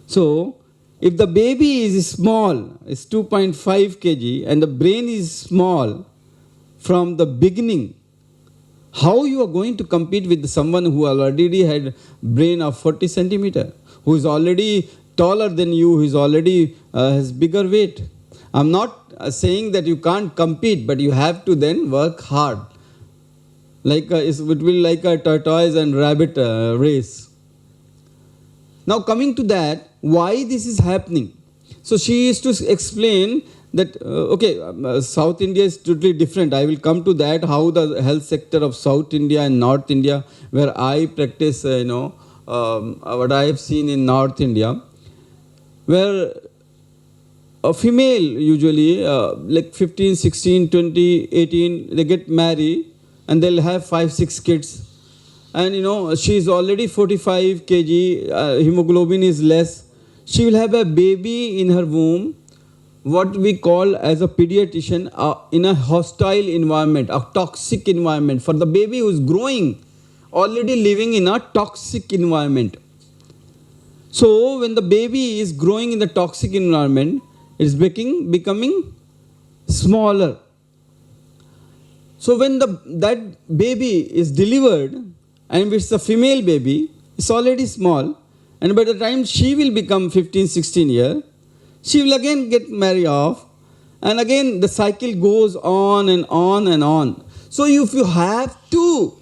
D: So, if the baby is small, it's 2.5 kg, and the brain is small from the beginning, how you are going to compete with someone who already had brain of 40 centimeter, who is already taller than you, who is already has bigger weight? I'm not saying that you can't compete, but you have to then work hard. It will be like a tortoise and rabbit race. Now coming to that, why this is happening? So she used to explain that, South India is totally different. I will come to that, how the health sector of South India and North India, where I practice, what I have seen in North India, where a female usually, like 15, 16, 20, 18, they get married and they'll have 5-6 kids. And she is already 45 kg, hemoglobin is less. She will have a baby in her womb, what we call as a pediatrician, in a hostile environment, a toxic environment. For the baby who is growing, already living in a toxic environment. So when the baby is growing in the toxic environment, it is becoming smaller. So when that baby is delivered, and it's a female baby, it's already small, and by the time she will become 15, 16 years, she will again get married off, and again the cycle goes on and on and on. So if you have to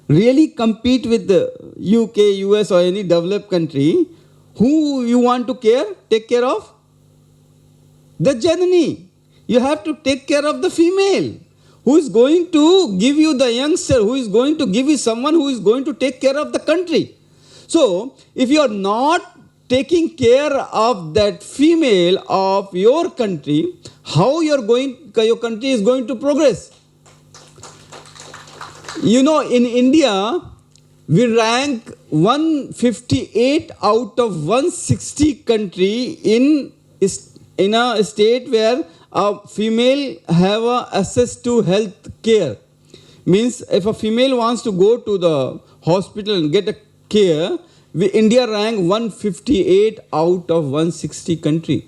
D: really compete with the UK, US or any developed country, who you want to take care of? The janani. You have to take care of the female. Who is going to give you the youngster? Who is going to give you someone who is going to take care of the country? So, if you are not taking care of that female of your country, how your country is going to progress? In India, we rank 158 out of 160 country in a state where a female have access to health care. Means if a female wants to go to the hospital and get a care, India rank 158 out of 160 country.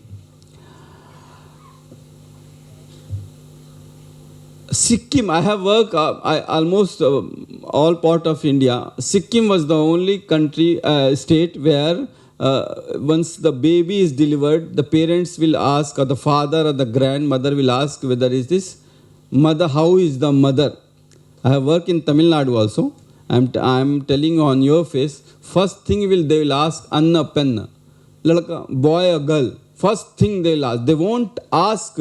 D: Sikkim, I have worked almost all part of India. Sikkim was the only country, state where once the baby is delivered, the parents will ask, or the father or the grandmother will ask whether is this mother, how is the mother. I have worked in Tamil Nadu also. I'm telling you on your face, first thing they will ask, Anna Penna, boy or girl. First thing they will ask. They won't ask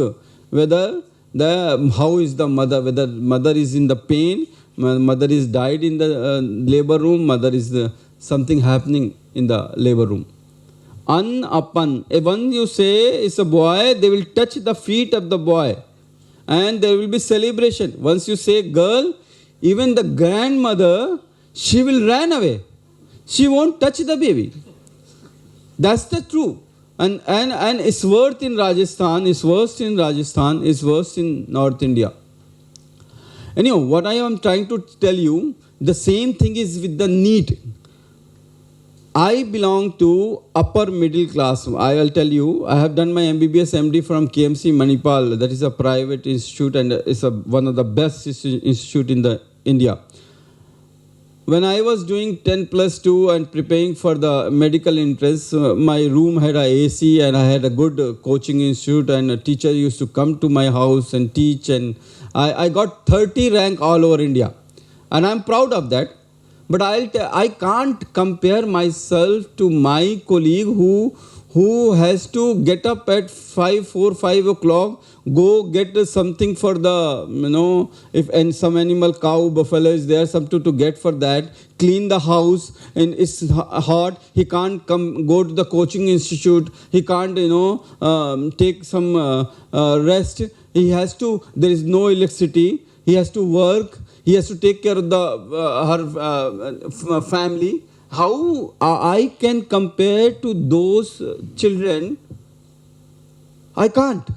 D: whether how is the mother, whether mother is in the pain, mother is died in the labor room, mother is something happening in the labor room. An upon. When you say it's a boy, they will touch the feet of the boy. And there will be celebration. Once you say girl, even the grandmother, she will run away. She won't touch the baby. That's the truth. And it's worse in Rajasthan, it's worse in Rajasthan, it's worse in North India. Anyhow, what I am trying to tell you, the same thing is with the Neet. I belong to upper middle class. I will tell you, I have done my MBBS MD from KMC Manipal. That is a private institute and it's one of the best institute in the India. When I was doing 10+2 and preparing for the medical entrance, my room had a AC and I had a good coaching institute, and a teacher used to come to my house and teach, and I got 30 rank all over India. And I'm proud of that. But I can't compare myself to my colleague who has to get up at 5 o'clock, go get something for the, if some animal, cow, buffalo is there, something to get for that, clean the house, and it's hot, he can't go to the coaching institute, he can't, take some rest, he has to, there is no electricity, he has to work, he has to take care of her family. How I can compare to those children? I can't.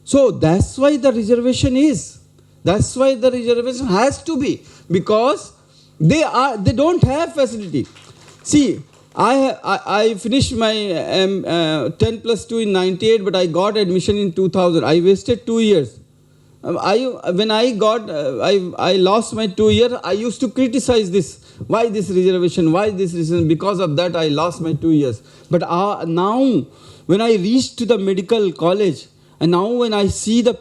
D: So that's why the reservation is. That's why the reservation has to be, because they don't have facility. See, I finished my 10+2 in 98, but I got admission in 2000. I wasted 2 years. When I lost my 2 years, I used to criticize this. Why this reservation? Why this reason? Because of that, I lost my 2 years. But now, when I reached to the medical college, and now when I see the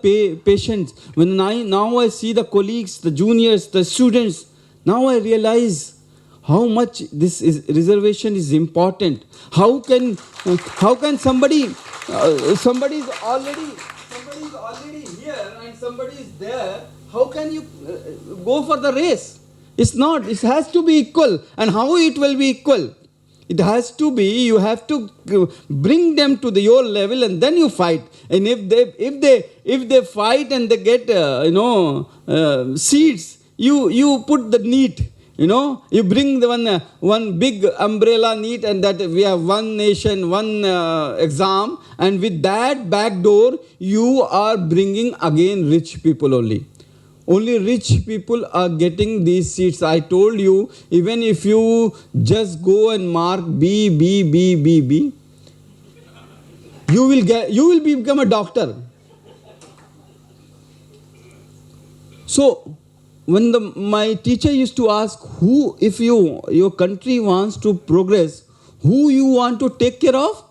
D: patients, now I see the colleagues, the juniors, the students, now I realize how much this reservation is important. How can somebody is already here and somebody is there? How can you go for the race? It's not. It has to be equal. And how it will be equal? It has to be. You have to bring them to your level, and then you fight. And if they fight and they get seats, you put the Neet. You bring the one big umbrella Neet, and that we have one nation, one exam, and with that back door, you are bringing again rich people only. Only rich people are getting these seats. I told you, even if you just go and mark B, you will become a doctor. So, when my teacher used to ask, if your country wants to progress, who you want to take care of?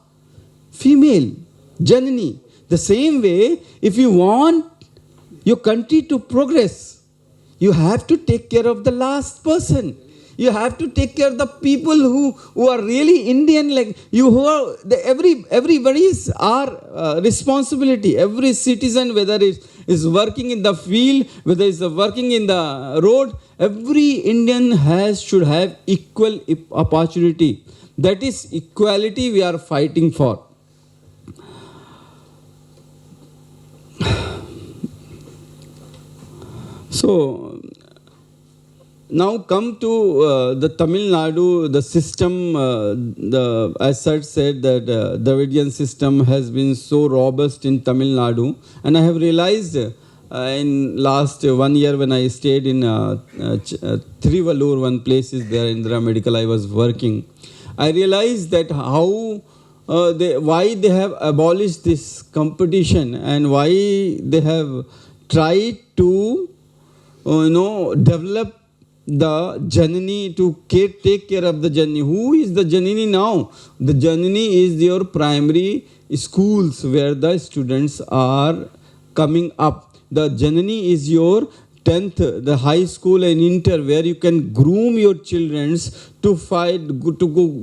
D: Female, Janani. The same way, if you want your country to progress, you have to take care of the last person. You have to take care of the people who are really Indian, like you, who are everybody's our responsibility. Every citizen, whether it is working in the field, whether it's working in the road, every Indian should have equal opportunity. That is equality we are fighting for. So, now come to the Tamil Nadu, the system, as Sir said that Dravidian system has been so robust in Tamil Nadu. And I have realized in last 1 year when I stayed in Trivallur, one place is there, Indira Medical, I was working. I realized that why they have abolished this competition and why they have tried to develop the Janani to take care of the Janani. Who is the Janani now? The Janani is your primary schools where the students are coming up. The Janani is your 10th, the high school and inter, where you can groom your children to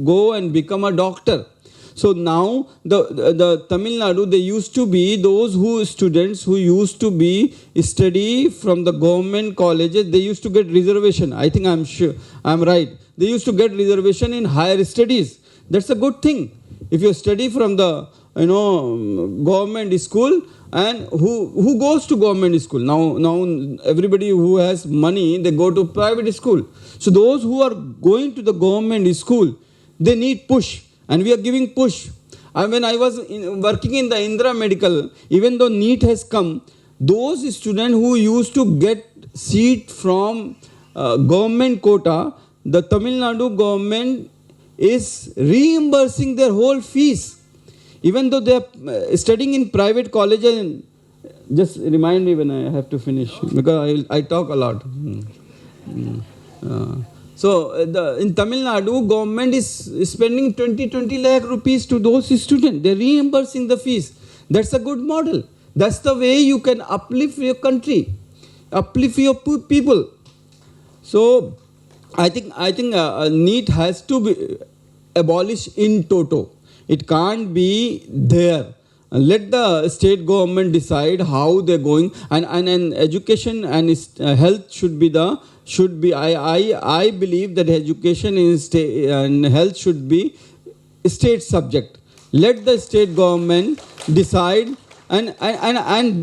D: go and become a doctor. So now the Tamil Nadu, they used to be those students who used to be study from the government colleges, they used to get reservation. I think I'm right. They used to get reservation in higher studies. That's a good thing. If you study from the government school, and who goes to government school? Now everybody who has money, they go to private school. So those who are going to the government school, they need push. And we are giving push. And when I was working in the Indira Medical, even though Neet has come, those students who used to get seat from government quota, the Tamil Nadu government is reimbursing their whole fees. Even though they are studying in private college, and just remind me when I have to finish, because I talk a lot. So in Tamil Nadu, government is spending 20 lakh rupees to those students. They are reimbursing the fees. That's a good model. That's the way you can uplift your country, uplift your people. So I think NEET has to be abolished in toto. It can't be there. Let the state government decide how they're going, and education and health should be I believe that education and health should be state subject. Let the state government decide, and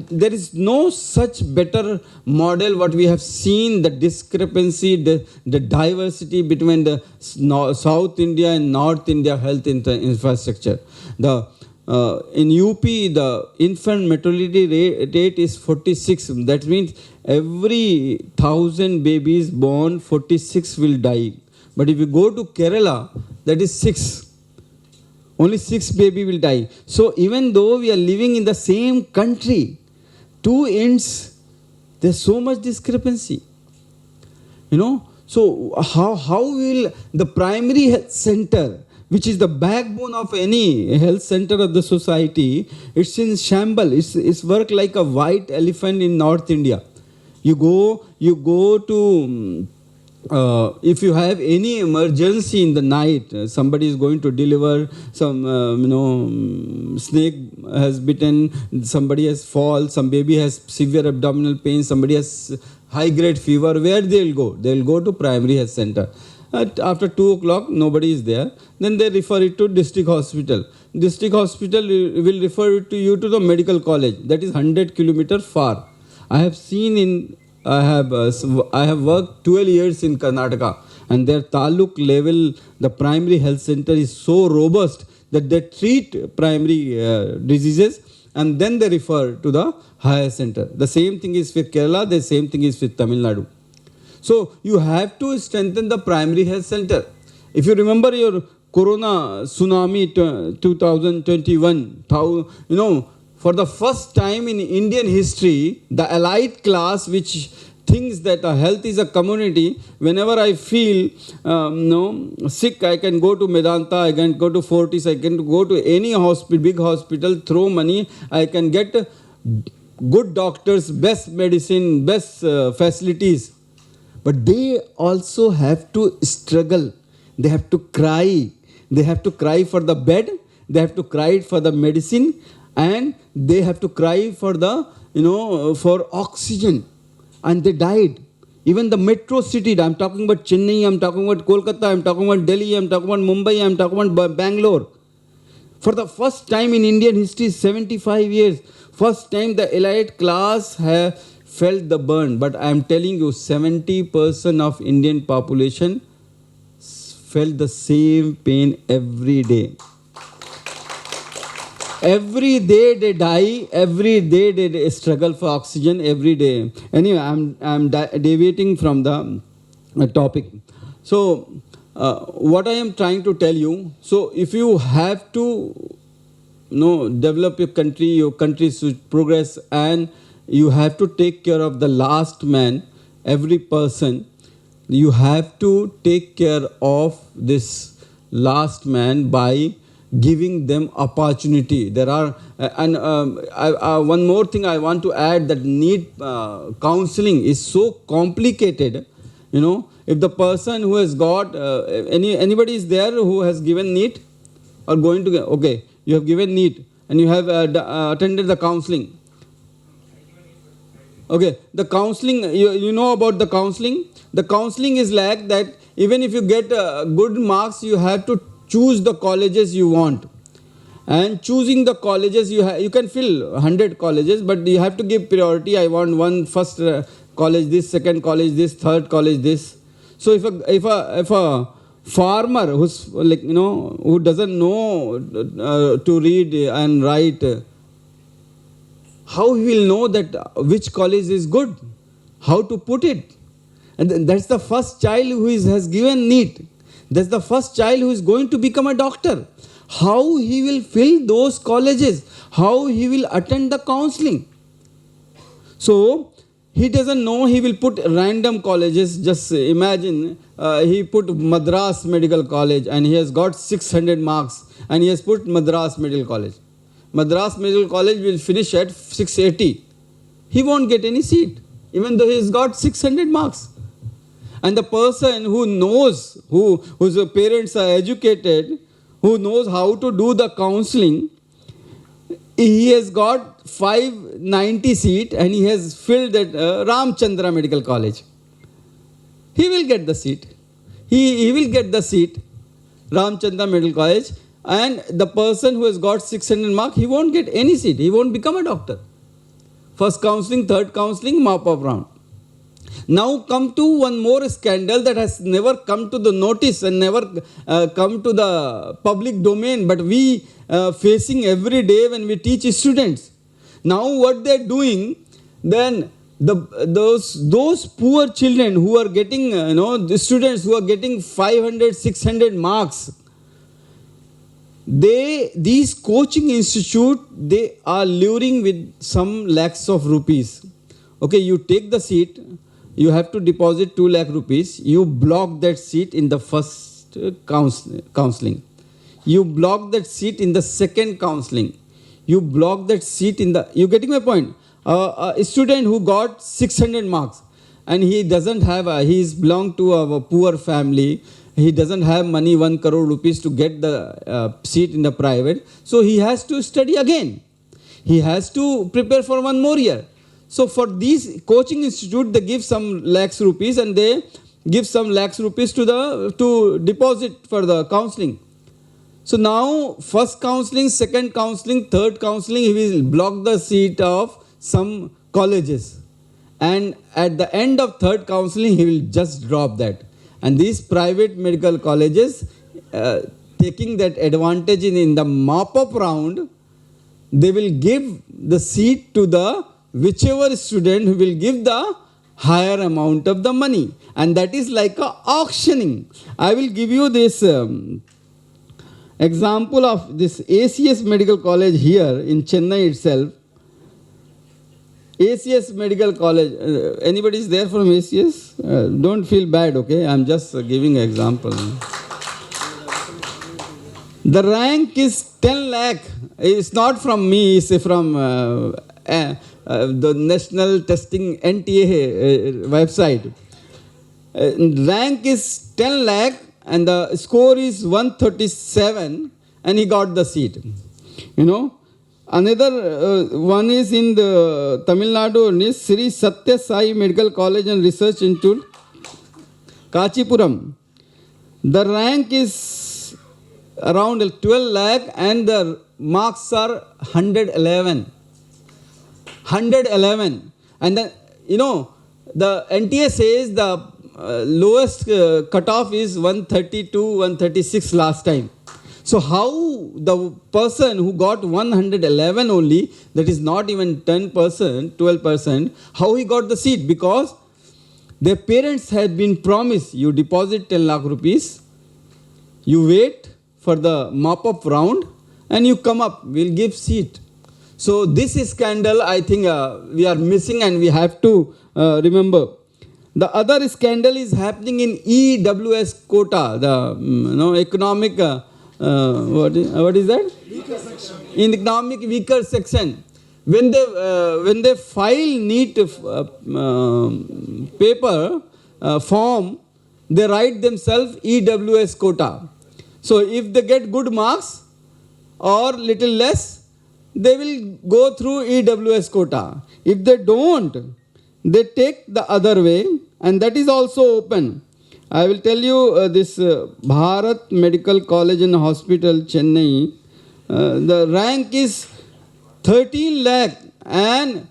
D: there is no such better model what we have seen, the discrepancy, the diversity between the South India and North India health infrastructure. In UP, the infant mortality rate is 46. That means every 1,000 babies born, 46 will die. But if you go to Kerala, that is 6. Only 6 baby will die. So even though we are living in the same country, two ends, there's so much discrepancy. So how will the primary health center, which is the backbone of any health center of the society, it's in shambles. It's work like a white elephant in North India. You go to, if you have any emergency in the night, somebody is going to deliver, some snake has bitten, somebody has fall, some baby has severe abdominal pain, somebody has high grade fever, where they'll go? They'll go to primary health center. After 2 o'clock, nobody is there. Then they refer it to district hospital. District hospital will refer it to you to the medical college. That is 100 kilometers far. I have worked 12 years in Karnataka, and their taluk level, the primary health center is so robust that they treat primary diseases and then they refer to the higher center. The same thing is with Kerala, the same thing is with Tamil Nadu. So you have to strengthen the primary health center. If you remember your Corona tsunami 2021, for the first time in Indian history, the elite class which thinks that health is a community, whenever I feel sick, I can go to Medanta, I can go to Fortis, I can go to any hospital, big hospital, throw money, I can get good doctors, best medicine, best facilities. But they also have to struggle. They have to cry. They have to cry for the bed. They have to cry for the medicine, and they have to cry for the for oxygen. And they died. Even the metro city. I'm talking about Chennai. I'm talking about Kolkata. I'm talking about Delhi. I'm talking about Mumbai. I'm talking about Bangalore. For the first time in Indian history, 75 years, first time the elite class have felt the burn. But I am telling you, 70% of Indian population felt the same pain every day. Every day they die, every day they struggle for oxygen, every day. Anyway, I'm deviating from the topic. So, what I am trying to tell you, so if you have to develop your country should progress, and you have to take care of the last man, every person. you have to take care of this last man by giving them opportunity. There are one more thing I want to add, that Neet counseling is so complicated. You know, if the person who has got anybody is there who has given Neet or going to get, okay, you have given Neet and you have attended the counseling. Okay, the counseling, you know about the counseling. The counseling is like that. Even if you get good marks, you have to choose the colleges you want. And choosing the colleges, you can fill 100 colleges, but you have to give priority. I want one first college, this second college, this third college, this. So if a farmer who's like, you know, who doesn't know to read and write, how he will know that which college is good, how to put it? And that's the first child who has given Neet. That's the first child who is going to become a doctor. How he will fill those colleges, how he will attend the counseling. So he doesn't know, he will put random colleges. Just imagine he put Madras Medical College and he has got 600 marks and he has put Madras Medical College. Madras Medical College will finish at 680. He won't get any seat, even though he has got 600 marks. And the person who knows, whose parents are educated, who knows how to do the counseling, he has got 590 seat and he has filled at Ramchandra Medical College. He will get the seat. He will get the seat, Ramchandra Medical College. And the person who has got 600 marks, he won't get any seat. He won't become a doctor. First counseling, third counseling, mop-up round. Now come to one more scandal that has never come to the notice and never come to the public domain, but we facing every day when we teach students. Now what they are doing, then those poor children who are getting, the students who are getting 500, 600 marks, these coaching institute, they are luring with some lakhs of rupees. Okay, you take the seat, you have to deposit 2 lakh rupees. You block that seat in the first counseling. You block that seat in the second counseling. You block that seat in the... You getting my point? A student who got 600 marks and he doesn't have... he is belong to a poor family. He doesn't have money, 1 crore rupees to get the seat in the private. So he has to study again. He has to prepare for 1 more year. So for these coaching institute, they give some lakhs rupees and they give some lakhs rupees to deposit for the counseling. So now first counseling, second counseling, third counseling, he will block the seat of some colleges. And at the end of third counseling, he will just drop that. And these private medical colleges, taking that advantage in the mop-up round, they will give the seat to the whichever student who will give the higher amount of the money. And that is like a auctioning. I will give you this example of this ACS Medical College here in Chennai itself. ACS Medical College. Anybody is there from ACS? Don't feel bad, okay? I'm just giving an example. The rank is 10 lakh. It's not from me, it's from the National Testing NTA website. Rank is 10 lakh and the score is 137 and he got the seat. Another one is in the Tamil Nadu, Sri Satya Sai Medical College and Research Institute, Kachipuram. The rank is around 12 lakh and the marks are 111. 111. And then, the NTA says the lowest cutoff is 132, 136 last time. So how the person who got 111 only, that is not even 10%, 12%, how he got the seat? Because their parents had been promised, you deposit 10 lakh rupees, you wait for the mop-up round and you come up, we'll give seat. So this is scandal, I think we are missing and we have to remember. The other scandal is happening in EWS quota, the economic, what is that? In economic weaker section. When they file Neet paper form, they write themselves EWS quota. So if they get good marks or little less, they will go through EWS quota. If they don't, they take the other way, and that is also open. I will tell you this Bharat Medical College and Hospital, Chennai, the rank is 13 lakh, and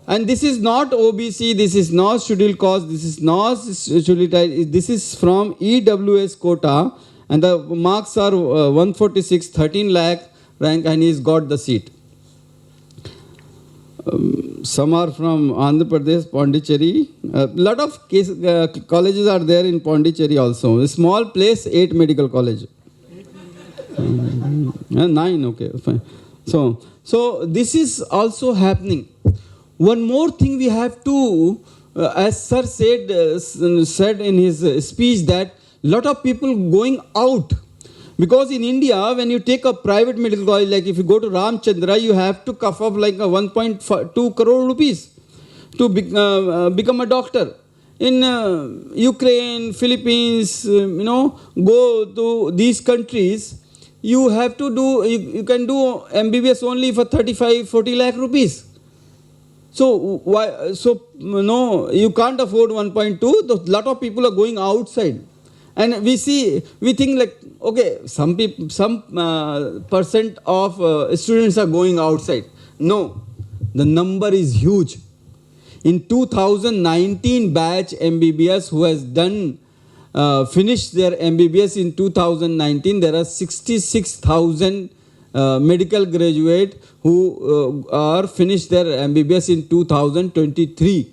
D: this is not OBC, this is not scheduled caste, this is not scheduled type, this is from EWS quota, and the marks are 146, 13 lakh rank, and he's got the seat. Some are from Andhra Pradesh, Pondicherry. A lot of colleges are there in Pondicherry also. A small place, 8 medical college. 9, okay, fine. So this is also happening. One more thing we have to, as Sir said in his speech, that lot of people going out. Because in India, when you take a private medical college, like if you go to Ramchandra, you have to cough up like 1.2 crore rupees to become a doctor. In Ukraine, Philippines, go to these countries, you have to do, you can do MBBS only for 35-40 lakh rupees. So why? So no, you can't afford 1.2. A lot of people are going outside. And we think like, okay, some percent of students are going outside. No, the number is huge. In 2019 batch MBBS who has done, finished their MBBS in 2019, there are 66,000 medical graduate who are finished their MBBS in 2023.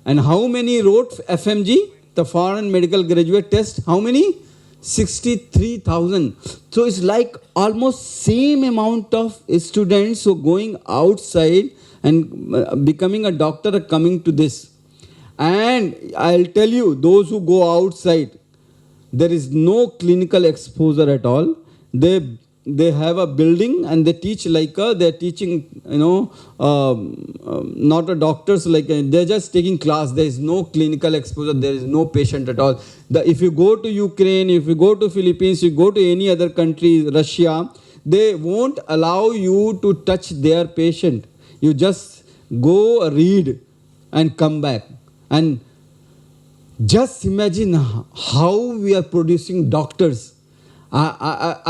D: And how many wrote FMG? The foreign medical graduate test, how many? 63,000. So it's like almost same amount of students who are going outside and becoming a doctor are coming to this. And I'll tell you, those who go outside, there is no clinical exposure at all. They have a building and they teach like they're teaching, not a doctors, like they're just taking class. There is no clinical exposure. There is no patient at all. If you go to Ukraine, if you go to Philippines, you go to any other country, Russia, they won't allow you to touch their patient. You just go read and come back. And just imagine how we are producing doctors. I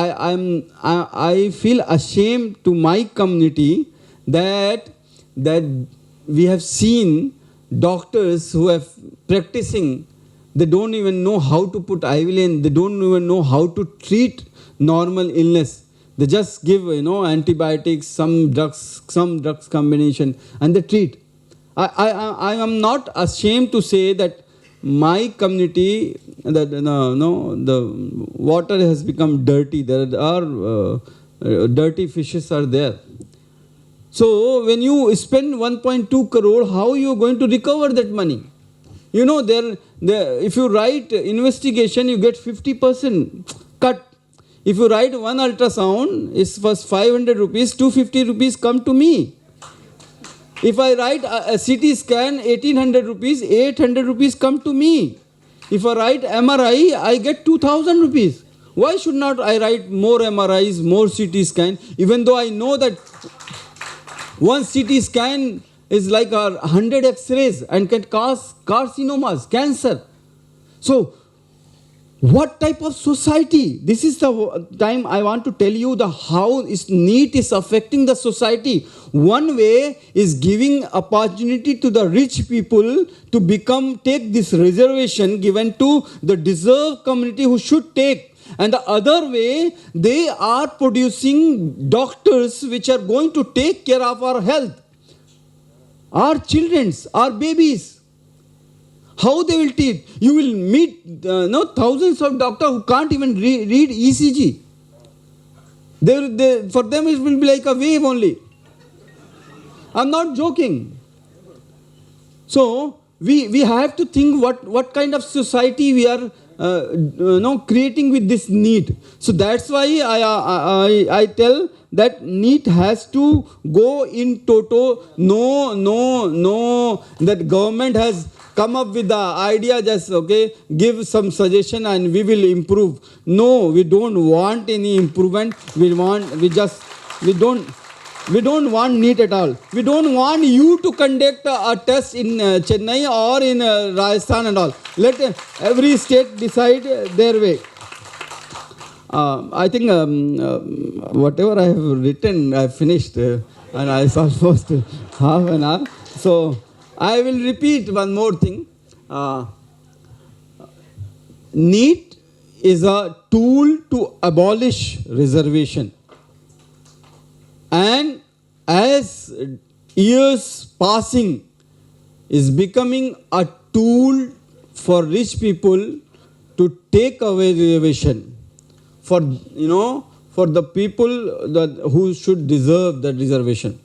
D: feel ashamed to my community that we have seen doctors who have practicing, they don't even know how to put IV line, they don't even know how to treat normal illness. They just give antibiotics, some drugs combination, and they treat. I am not ashamed to say that my community, that the water has become dirty. There are dirty fishes are there. So when you spend 1.2 crore, how you are going to recover that money? If you write investigation, you get 50% cut. If you write one ultrasound, it's first 500 rupees, 250 rupees come to me. If I write a CT scan, 1800 rupees, 800 rupees come to me. If I write MRI, I get 2000 rupees. Why should not I write more MRIs, more CT scan, even though I know that one CT scan is like 100 X-rays and can cause carcinomas, cancer. So, what type of society? This is the time I want to tell you how Neet is affecting the society. One way is giving opportunity to the rich people to take this reservation given to the deserved community who should take. And the other way, they are producing doctors which are going to take care of our health, our children, our babies. How they will treat? You will meet thousands of doctors who can't even read ECG. For them it will be like a wave only. I'm not joking. So we have to think what kind of society we are creating with this NEET. So that's why I tell that NEET has to go in toto. No, that government has come up with the idea, just okay, give some suggestion and we will improve. No, we don't want any improvement. We don't want NEET at all. We don't want you to conduct a test in Chennai or in Rajasthan and all. Let every state decide their way. I think whatever I have written, I finished, and I was almost half an hour. So I will repeat one more thing. NEET is a tool to abolish reservation. And as years passing, is becoming a tool for rich people to take away reservation for the people who should deserve that reservation.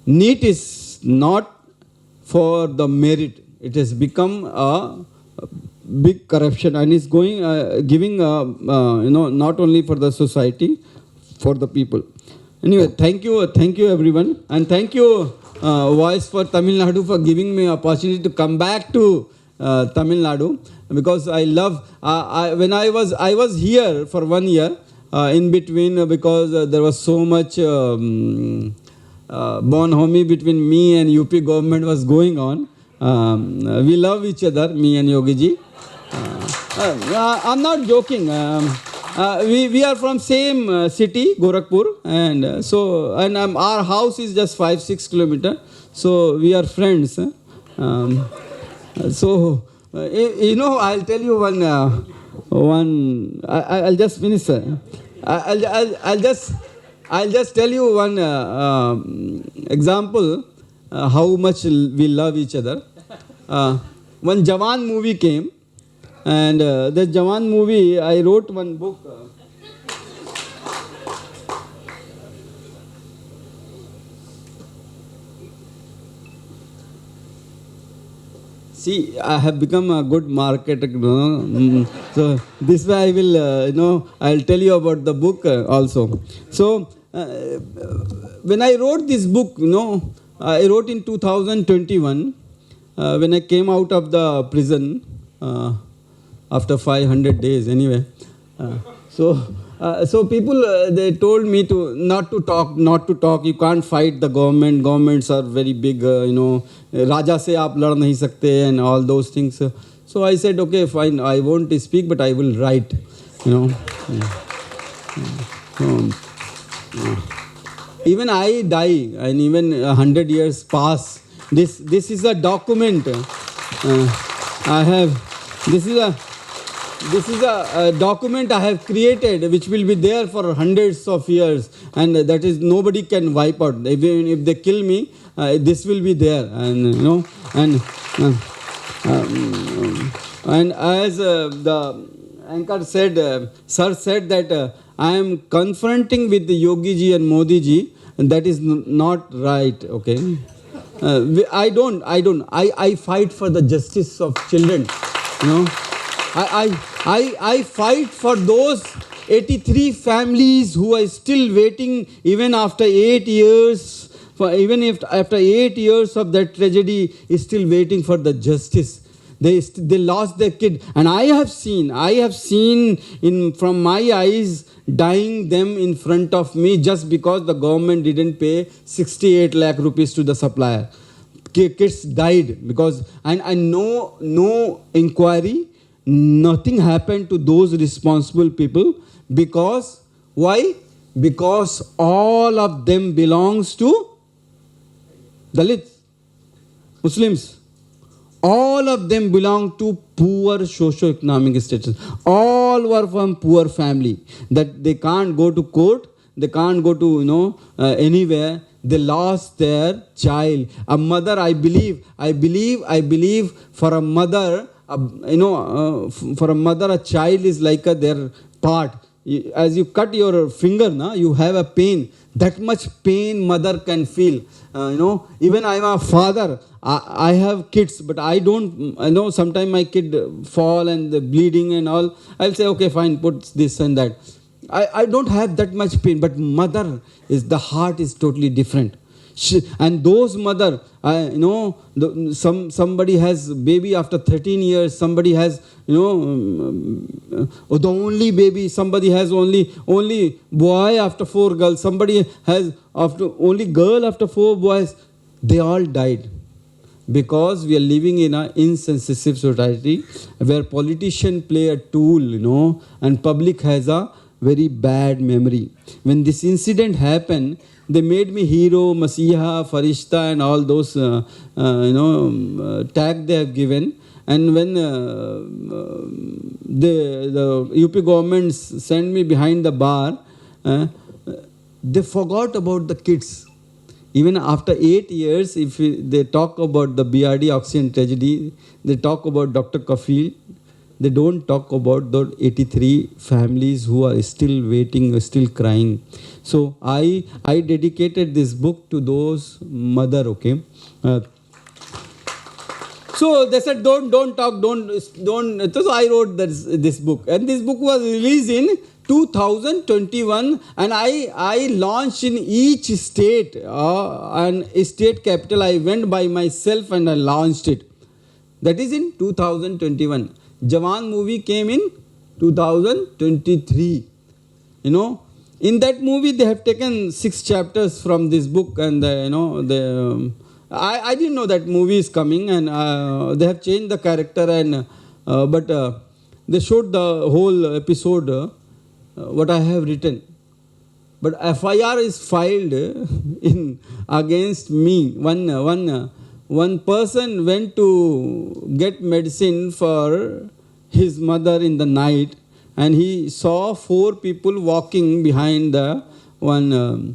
D: NEET is not for the merit. It has become a big corruption and is giving not only for the society, for the people. Anyway, thank you everyone, and thank you Voice for Tamil Nadu for giving me opportunity to come back to Tamil Nadu, because I love. When I was here for 1 year in between, because there was so much bonhomie between me and UP government was going on. We love each other, me and Yogi ji. I'm not joking. We are from same city, Gorakhpur, and our house is just 5-6 kilometers. So we are friends. I'll tell you one. I'll just finish. I'll just tell you one example how much we love each other. One Jawan movie came. And the Jawan movie, I wrote one book. See, I have become a good marketer. So this way I will, I'll tell you about the book also. So when I wrote this book, I wrote in 2021 when I came out of the prison. After 500 days, anyway. So people, they told me not to talk. You can't fight the government. Governments are very big, Raja se aap lad nahi sakte and all those things. So I said, okay, fine. I won't speak, but I will write. Even I die, and even 100 years pass. This is a document. I have. This is a document I have created, which will be there for hundreds of years, and that is nobody can wipe out. Even if they kill me, this will be there, and and as the anchor said, sir said that I am confronting with the Yogi ji and Modi ji, and that is not right. Okay, I fight for the justice of children. I fight for those 83 families who are still waiting even after 8 years. Even if after 8 years of that tragedy, is still waiting for the justice. They lost their kid, and I have seen from my eyes dying them in front of me just because the government didn't pay 68 lakh rupees to the supplier. Kids died because and no inquiry. Nothing happened to those responsible people. Because why? Because all of them belongs to Dalits, Muslims. All of them belong to poor socio-economic status. All were from poor family. That they can't go to court. They can't go to anywhere. They lost their child. A mother, I believe for a mother. For a mother, a child is like their part. as you cut your finger, na, you have a pain. That much pain mother can feel. Even I'm a father. I have kids, but I don't. Sometimes my kid fall and the bleeding and all. I'll say, okay, fine, put this and that. I don't have that much pain, but mother is, the heart is totally different. And those mother, somebody has baby after 13 years, somebody has, the only baby, somebody has only boy after 4 girls, somebody has after only girl after 4 boys. They all died. Because we are living in an insensitive society where politicians play a tool, and public has a very bad memory. When this incident happened, they made me hero, Masiha, Farishta and all those tag they have given. And when the UP government sent me behind the bar, they forgot about the kids. Even after 8 years, if they talk about the BRD oxygen tragedy, they talk about Dr. Kafil, they don't talk about the 83 families who are still waiting, still crying. So I dedicated this book to those mother, okay? So they said, don't talk, don't. So I wrote this book. And this book was released in 2021, and I launched in each state, and state capital. I went by myself and I launched it. That is in 2021. Jawan movie came in 2023. In that movie they have taken 6 chapters from this book, and I didn't know that movie is coming, and they have changed the character, and but they showed the whole episode. What I have written, but FIR is filed against me. One person went to get medicine for his mother in the night, and he saw 4 people walking behind the one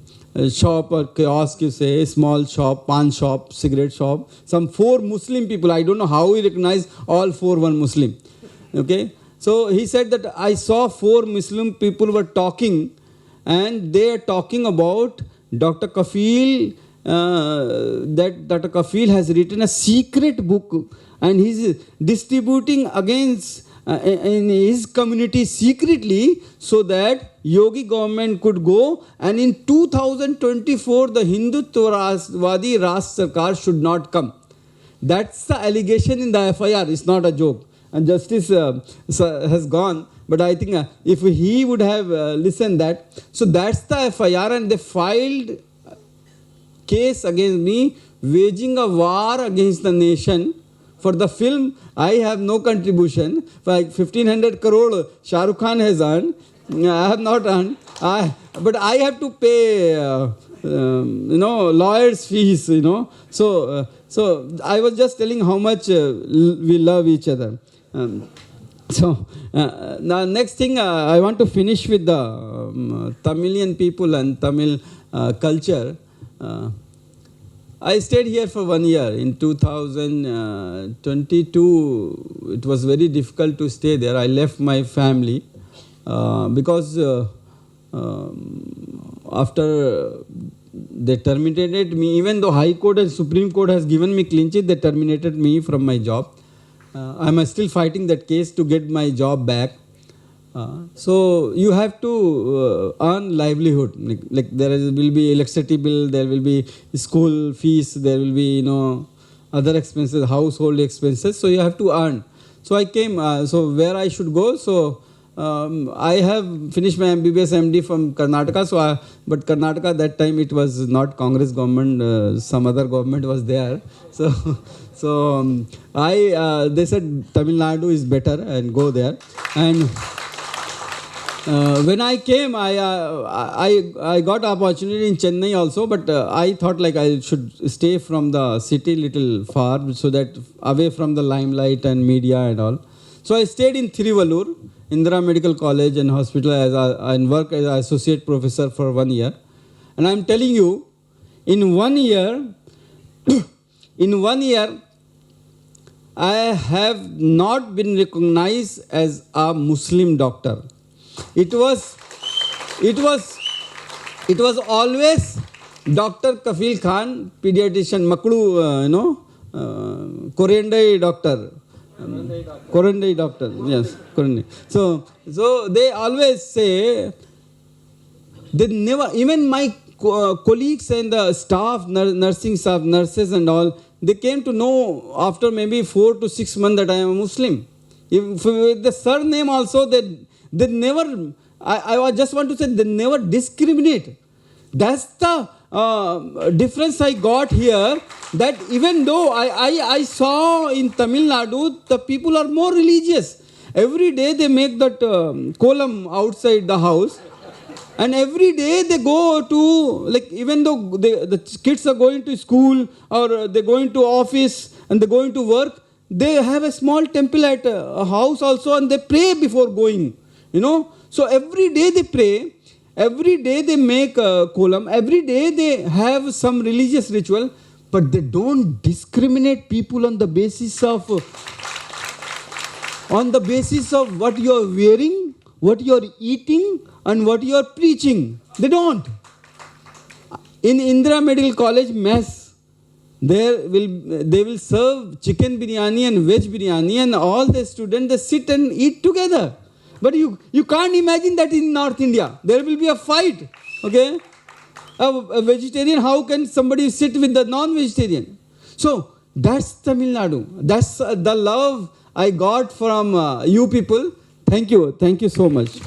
D: shop or kiosk, you say, small shop, pan shop, cigarette shop. Some 4 Muslim people. I don't know how he recognized all 4 one Muslim. Okay. So he said that I saw 4 Muslim people were talking, and they are talking about Dr. Kafil, that Dr. Kafil has written a secret book, and he's distributing against in his community secretly, so that Yogi government could go, and in 2024 the Hindutva-Vadi Rashtra Sarkar should not come. That's the allegation in the FIR. It's not a joke. And justice has gone, but I think if he would have listened that, so that's the FIR, and they filed case against me, waging a war against the nation. For the film, I have no contribution. Like 1500 crore Shah Rukh Khan has earned, I have not earned. But I have to pay, lawyers' fees. So I was just telling how much we love each other. Now next thing, I want to finish with the Tamilian people and Tamil culture. I stayed here for 1 year. In 2022, it was very difficult to stay there. I left my family because after they terminated me, even though High Court and Supreme Court has given me clean chit, they terminated me from my job. I'm still fighting that case to get my job back. So you have to earn livelihood. Like there will be electricity bill, there will be school fees, there will be other expenses, household expenses. So you have to earn. So I came. So where I should go? So I have finished my MBBS MD from Karnataka. But Karnataka that time it was not Congress government. Some other government was there. So they said Tamil Nadu is better and go there. And when I came, I got opportunity in Chennai also, but I thought like I should stay from the city little far, so that away from the limelight and media and all. So I stayed in Thiruvallur, Indira Medical College and Hospital, and worked as an associate professor for 1 year. And I'm telling you, in 1 year, I have not been recognized as a Muslim doctor. it was always Dr. Kafil Khan, pediatrician, Maklu, Korendai doctor. Korendai doctor, yes, Korendai. So they always say, they never, even my colleagues and the staff, nursing staff, nurses and all, they came to know after maybe 4 to 6 months that I am a Muslim. If with the surname also, they never, I just want to say, they never discriminate. That's the difference I got here, that even though I saw in Tamil Nadu, the people are more religious. Every day they make that kolam outside the house. And every day they go to, like, even though the kids are going to school or they're going to office and they're going to work, they have a small temple at a house also, and they pray before going, So every day they pray, every day they make a kolam, every day they have some religious ritual, but they don't discriminate people on the basis of what you are wearing, what you are eating, and what you are preaching. They don't. In Indira Medical College mess, they will serve chicken biryani and veg biryani, and all the students, they sit and eat together. But you can't imagine that in North India. There will be a fight. Okay? A vegetarian, how can somebody sit with the non-vegetarian? So that's Tamil Nadu. That's the love I got from you people. Thank you. Thank you so much.